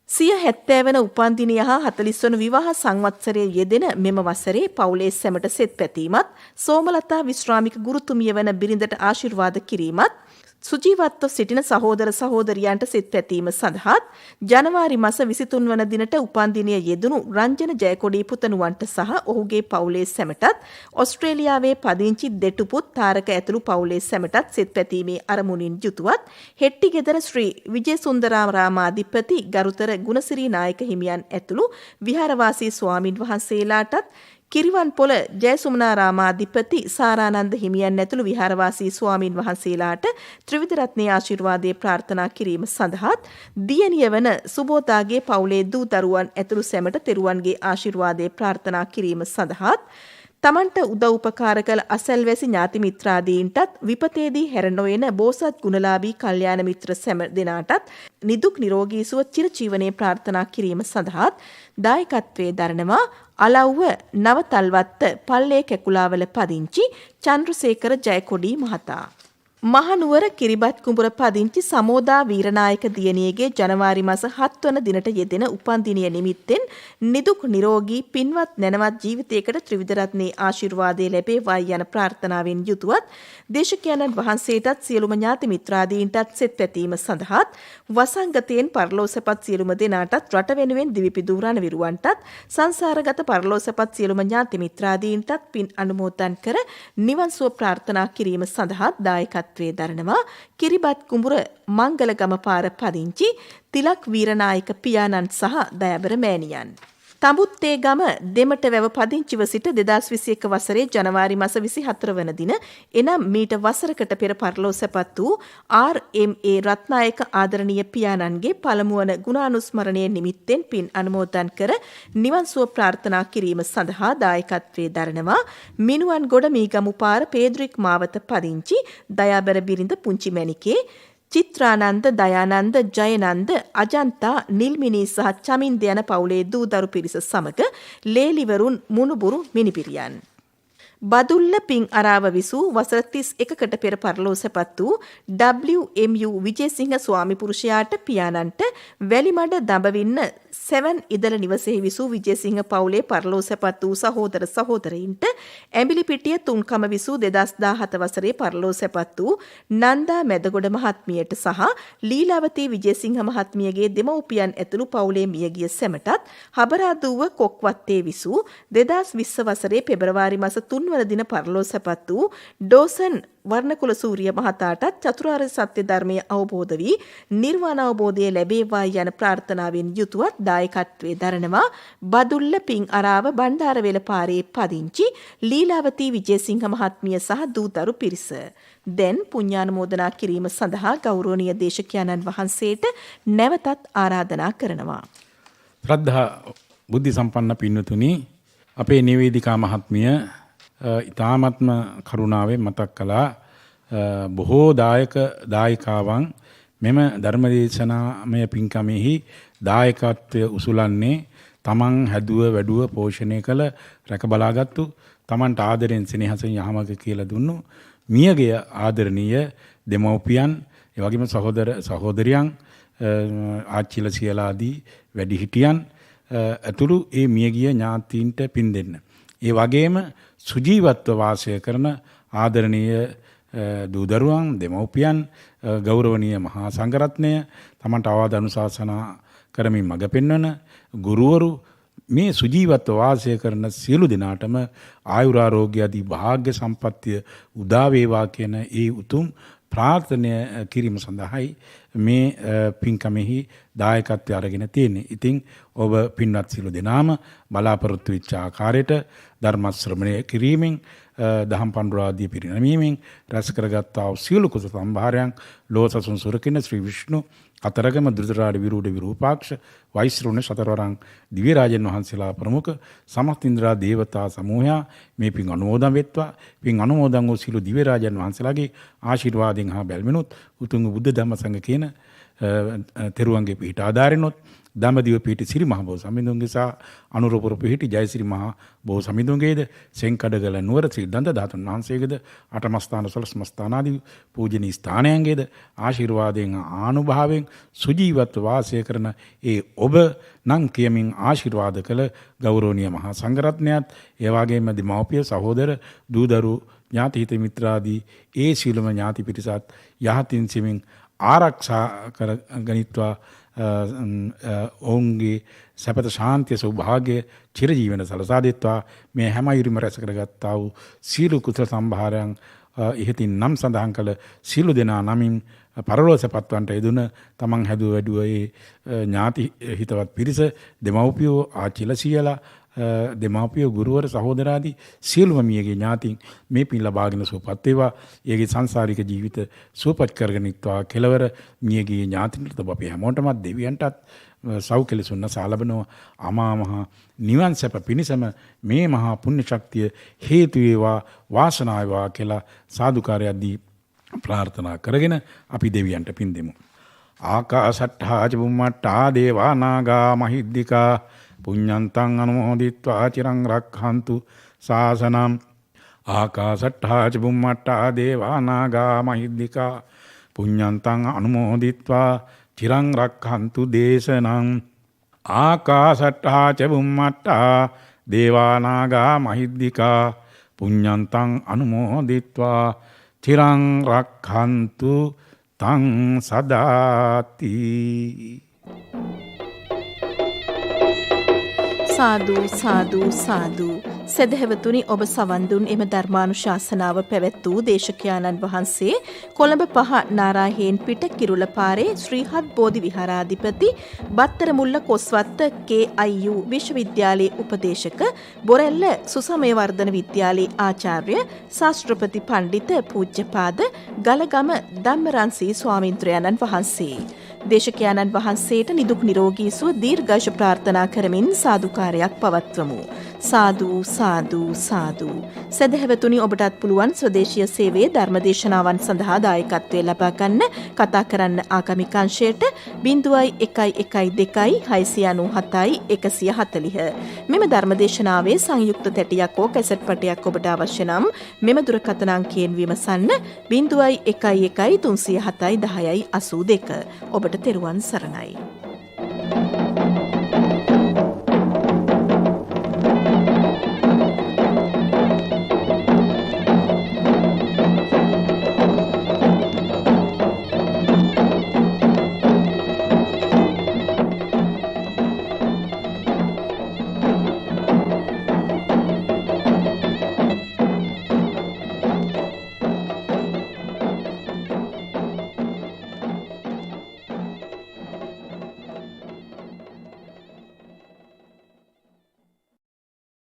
සිය 70 වන උපන්දිනය හා 40 වන විවාහ සංවත්සරයේ යෙදෙන මෙම වසරේ පවුලේ සැමට සෙත් පැතීමත් සෝමලතා විශ්‍රාමික ගුරුතුමිය වන බිරිඳට ආශිර්වාද කිරීමත් සුජීවත්ව සිටින සහෝදර සහෝදරියන්ට සෙත් පැතීම සඳහාත් ජනවාරි මාස 23 වන දිනට උපන්දිනය යෙදුණු රංජන ජයකොඩි පුතණුවන්ට සහ ඔහුගේ පවුලේ සැමටත් ඔස්ට්‍රේලියාවේ පදිංචි දෙටුපුත් තාරක ඇතුළු පවුලේ සැමටත් සෙත් පැතීමේ අරමුණින් යුතුවත් හෙට්ටිගෙදර ශ්‍රී විජේසුන්දරාරාමාධිපති ගරුතර ගුණසිරි නායක හිමියන් ඇතුළු විහාරවාසී ස්වාමින් වහන්සේලාටත් කිරිවන්පොළ ජයසුමනාරාමාධිපති සාරානන්ද හිමියන් ඇතුළු විහාරවාසී ස්වාමින් වහන්සේලාට ත්‍රිවිධ රත්නයේ ආශිර්වාදයේ ප්‍රාර්ථනා කිරීම සඳහාත් දියණිය වන සුබෝතාගේ පවුලේ දූ දරුවන් ඇතුළු සැමට තෙරුවන්ගේ ආශිර්වාදයේ ප්‍රාර්ථනා කිරීම සඳහාත් තමන්ට උදව් උපකාර කළ අසල්වැසි ඥාති මිත්‍රාදීන්ටත් විපතේදී හැර නොයන බෝසත් ගුණලාභී කල්යාණ මිත්‍ර සැම දෙනාටත් නිදුක් නිරෝගී සුව චිරජීවනයේ ප්‍රාර්ථනා කිරීම සඳහාත් දායකත්වයේ දරනවා අලව්ව නවතල්වත්ත පල්ලේ කැකුලාවල පදිංචි චන්ද්‍රසේකර ජයකොඩි මහතා. මහනුවර කිරිබත් කුඹුර පදිංචි සමෝදා වීරනායක දියණියගේ ජනවාරි මාස 7 වන දිනට යෙදෙන උපන්දිනය නිමිත්තෙන් නිදුක් නිරෝගී පින්වත් නැනවත් ජීවිතයකට ත්‍රිවිධ රත්නයේ ආශිර්වාදය ලැබේවා යන ප්‍රාර්ථනාවෙන් යුතුවත් දේශකයන්න් වහන්සේටත් සියලුම ඥාති මිත්‍රාදීන්ටත් සෙත් පැතීම සඳහාත් වසංගතයෙන් පරලෝසපත් සියලුම දෙනාටත් රට වෙනුවෙන් දිවිපිදූ රණවිරුවන්ටත් සංසාරගත පරලෝසපත් සියලුම ඥාති මිත්‍රාදීන්ටත් පින් අනුමෝදන් කර නිවන් සුව ප්‍රාර්ථනා කිරීම සඳහාත් දායකත්වයේ දරනවා කිරිබත් කුඹුර මංගලගම පාර පදිංචි තිලක් වීරනායක පියාණන් සහ දයාබර මෑණියන්. තඹුත්තේ ගම දෙමට වැව පදිංචිව සිට 2021 වසරේ ජනවාරි මාස 24 වන දින එනම් මීට වසරකට පෙර පරලෝසපත් වූ ආර්.එම්.ඒ. රත්නායක ආදරණීය පියාණන්ගේ පළමු වන ගුණානුස්මරණය නිමිත්තෙන් පින් අනුමෝදන් කර නිවන් සුව ප්‍රාර්ථනා කිරීම සඳහා දායකත්වයේ දරනවා මිනුවන්ගොඩ මීගමු පාර පේද්‍රික් මාවත පදිංචි දයාබර බිරිඳ පුංචි මැණිකේ චිත්‍රානන්ද දයානන්ද ජයනන්ද අජන්තා නිල්මිනී සහ චමින්ද යන පවුලේ දූදරු පිරිස සමග ලේලිවරුන් මුණුබුරු මිනිපිරියන්. බදුල්ල පිං අරාව විසූ වසර 31කට පෙර පරලෝසපත් වූ W.M.U. විජේසිංහ ස්වාමි පුරුෂයාට පියාණන්ට වැලිමඩ දඹවින්න 7 ඉදල නිවසෙහි විසූ විජේසිංහ පවුලේ පරලෝසපත් වූ සහෝදර සහෝදරයින්ට ඇඹිලිපිටිය තුන්කම විසූ 2017 වසරේ පරලෝසපත් වූ නන්දා මැදගොඩ මහත්මියට සහ ලීලාවතී විජේසිංහ මහත්මියගේ දෙමව්පියන් ඇතුළු පවුලේ මියගිය සැමටත් හබරාදුව කොක්වත්තේ විසූ 2020 වසරේ පෙබරවාරි මාස 3 වන දින පරලෝසපත් වූ ඩෝසන් වර්ණකුල සූරිය මහතාටත් චතුරාර්ය සත්‍ය ධර්මය අවබෝධ වී නිර්වාණ අවබෝධය ලැබේවා යන ප්‍රාර්ථනාවෙන් යුතුවත් දායකත්වයේ දරනවා බදුල්ල පිං අරාව බණ්ඩාරවෙල පාරේ පදිංචි ලීලාවතී විජේසිංහ මහත්මිය සහ දූදරු පිරිස. දැන් පුණ්‍යානුමෝදනා කිරීම සඳහා ගෞරවනීය දේශකයන්න් වහන්සේට නැවතත් ආරාධනා කරනවා. ශ්‍රද්ධා බුද්ධ සම්පන්න පින්වතුනි, අපේ නිවේදිකා මහත්මිය ඉතාමත්ම කරුණාවෙන් මතක් කළා බොහෝ දායකාවන් මෙම ධර්මදේශනාමය පින්කමෙහි දායකත්වය උසුලන්නේ තමන් හැදුව වැඩුව පෝෂණය කළ රැකබලාගත්තු තමන්ට ආදරෙන් සෙනෙහසෙන් යහමග කියලා දුන්නු මියගිය ආදරණීය දෙමව්පියන්, ඒ වගේම සහෝදරයන්, ආච්චිල සියලාදී වැඩිහිටියන් ඇතුළු ඒ මියගිය ඥාතීන්ට පින් දෙන්න. ඒ වගේම සුජීවත්ව වාසය කරන ආදරණීය දූදරුවන්, දෙමව්පියන්, ගෞරවනීය මහා සංඝරත්නය, තමන්ට අවවාද අනුශාසනා කරමින් මඟ පෙන්වන ගුරුවරු, මේ සුජීවත්ව වාසය කරන සියලු දෙනාටම ආයුරාරෝග්‍ය ආදී භාග්‍ය සම්පත්තිය උදා වේවා කියන ඒ උතුම් ප්‍රාර්ථනය කිරීම සඳහායි මේ පින්කමෙහි දායකත්වය අරගෙන තියෙන්නේ. ඉතින් ඔබ පින්වත් සියලු දෙනාම බලාපොරොත්තු වෙච්ච ආකාරයට ධර්ම ශ්‍රවණය කිරීමෙන් දහම් පඬුරාදී පිරිනැමීමෙන් රැස් කරගත්තා වූ සියලු කුසල සම්භාරයන් ලෝසසුන් සුරකින්න ශ්‍රී විෂ්ණු කතරගම ධෘතරාඩ විරූඪ විරූපාක්ෂ වෛශ්‍රවණ සතරවරන් දිව්‍ය රාජන් වහන්සේලා ප්‍රමුඛ සමස්ත ඉන්ද්‍රා දේවතා සමූහයා මේ පින් අනුමෝදන් වෙත්වා. පින් අනුමෝදන් වූ සියලු දිව්‍ය රාජන් වහන්සේලාගේ ආශිර්වාදයෙන් හා බැල්මිනුත් උතුම් බුද්ධ ධම්ම සංඝ කියන තෙරුවන්ගේ පිහිට ආධාරිනොත් දඹදිව පිහිටි සිරි මහ බෝ සමිඳුන්ගේ සහ අනුරපුර පිහිටි ජයසිරි මහ බෝ සමිඳුන්ගේද සෙන්කඩගල නුවර ශ්‍රී දන්ත ධාතුන් වහන්සේගේද අටමස්ථාන සොළොස්මස්ථානාදී පූජනීය ස්ථානයන්ගේද ආශිර්වාදයෙන් ආනුභාවයෙන් සුජීවත්ව වාසය කරන ඒ ඔබ නම් කියමින් ආශිර්වාද කළ ගෞරවනීය මහා සංඝරත්නයත් ඒ වගේම දෙමව්පිය සහෝදර දූ දරුවෝ ඥාති හිත මිත්‍රාදී ඒ සීලම ඥාති පිරිසත් යහතින් සිමින් ආරක්ෂා කර ගනිත්වා ඔවුන්ගේ සැපත ශාන්තිය සෞභාග්‍ය චිරජීවන සලසා දෙත්වා. මේ හැම අයුරින්ම රැස් කරගත්තා වූ සීල කුසල සම්භාරයන් ඉහතින් නම් සඳහන් කළ සීල දෙනා නමින් පරලෝසපත්වන්ට යෙදුන තමන් හැදුව වැඩුව ඒ ඥාති හිතවත් පිරිස දෙමව්පියෝ ආච්චිලා සීයලා දෙමාපියෝ ගුරුවර සහෝදරාදී සියලුම මියගේ ඥාතීන් මේ පින් ලබාගෙන සුවපත් වේවා. ඒගේ සංසාරික ජීවිත සුවපත් කරගනිත්වා. කෙලවර මියගේ ඥාතීන්ට ඔබ අපි හැමෝටම දෙවියන්ටත් සෞඛ්‍යලසුන්න සාලබනව අමා මහ නිවන් සැප පිණිසම මේ මහා පුණ්‍ය ශක්තිය හේතු වේවා වාසනාව වේවා කියලා සාදුකාරයක්දී ප්‍රාර්ථනා කරගෙන අපි දෙවියන්ට පින් දෙමු. ආකාශට්ඨා ච බුම්මට්ඨා දේවා නාග මහිද්దికා පුඤ්ඤන්තං අනුමෝදිත්වා චිරං රක්ඛන්තු ශාසනං. ආකාශට්ඨා ච බුම්මට්ඨා දේවා නාග මහිද්దికා පුඤ්ඤන්තං අනුමෝදිත්වා චිරං රක්ඛන්තු දේශනං. ආකාශට්ඨා ච බුම්මට්ඨා දේවා නාග මහිද්దికා පුඤ්ඤන්තං අනුමෝදිත්වා චිරං රක්ඛන්තු තං සදාති. සාදු සාදු සාදු. සදහැවතුනි, ඔබ සවන් දුන් එම ධර්මානුශාසනාව පැවැත් වූ දේශකයාණන් වහන්සේ කොළඹ 5 නාරාහේන් පිට කිරුළපාරේ ශ්‍රීහත් බෝධි විහාරාධිපති බත්තරමුල්ල කොස්වත්ත KIU විශ්වවිද්‍යාලයේ උපදේශක බොරැල්ල සුසමය වර්ධන විද්‍යාලයේ ආචාර්ය ශාස්ත්‍රපති පණ්ඩිත පූජ්‍යපාද ගලගම ධම්මරන්සී ස්වාමීන්ද්‍රයන්න් වහන්සේ. දේශකයාණන් වහන්සේට නිදුක් නිරෝගී සුව දීර්ඝායුෂ ප්‍රාර්ථනා කරමින් සාදුකාරයක් පවත්වමු. සාදු සාදු සාදු. සදහැවතුනි, ඔබටත් පුළුවන් ස්වදේශීය සේවයේ ධර්මදේශනාවන් සඳහා දායකත්වය ලබා ගන්න. කතා කරන්න ආගමික අංශයට 0112 697 140. මෙම ධර්මදේශනාවේ සංයුක්ත තැටියක් හෝ කැසට් පටයක් ඔබට අවශ්‍ය නම් මෙම දුරකථන අංකයෙන් විමසන්න 011307 1082. ඔබට තෙරුවන් සරණයි.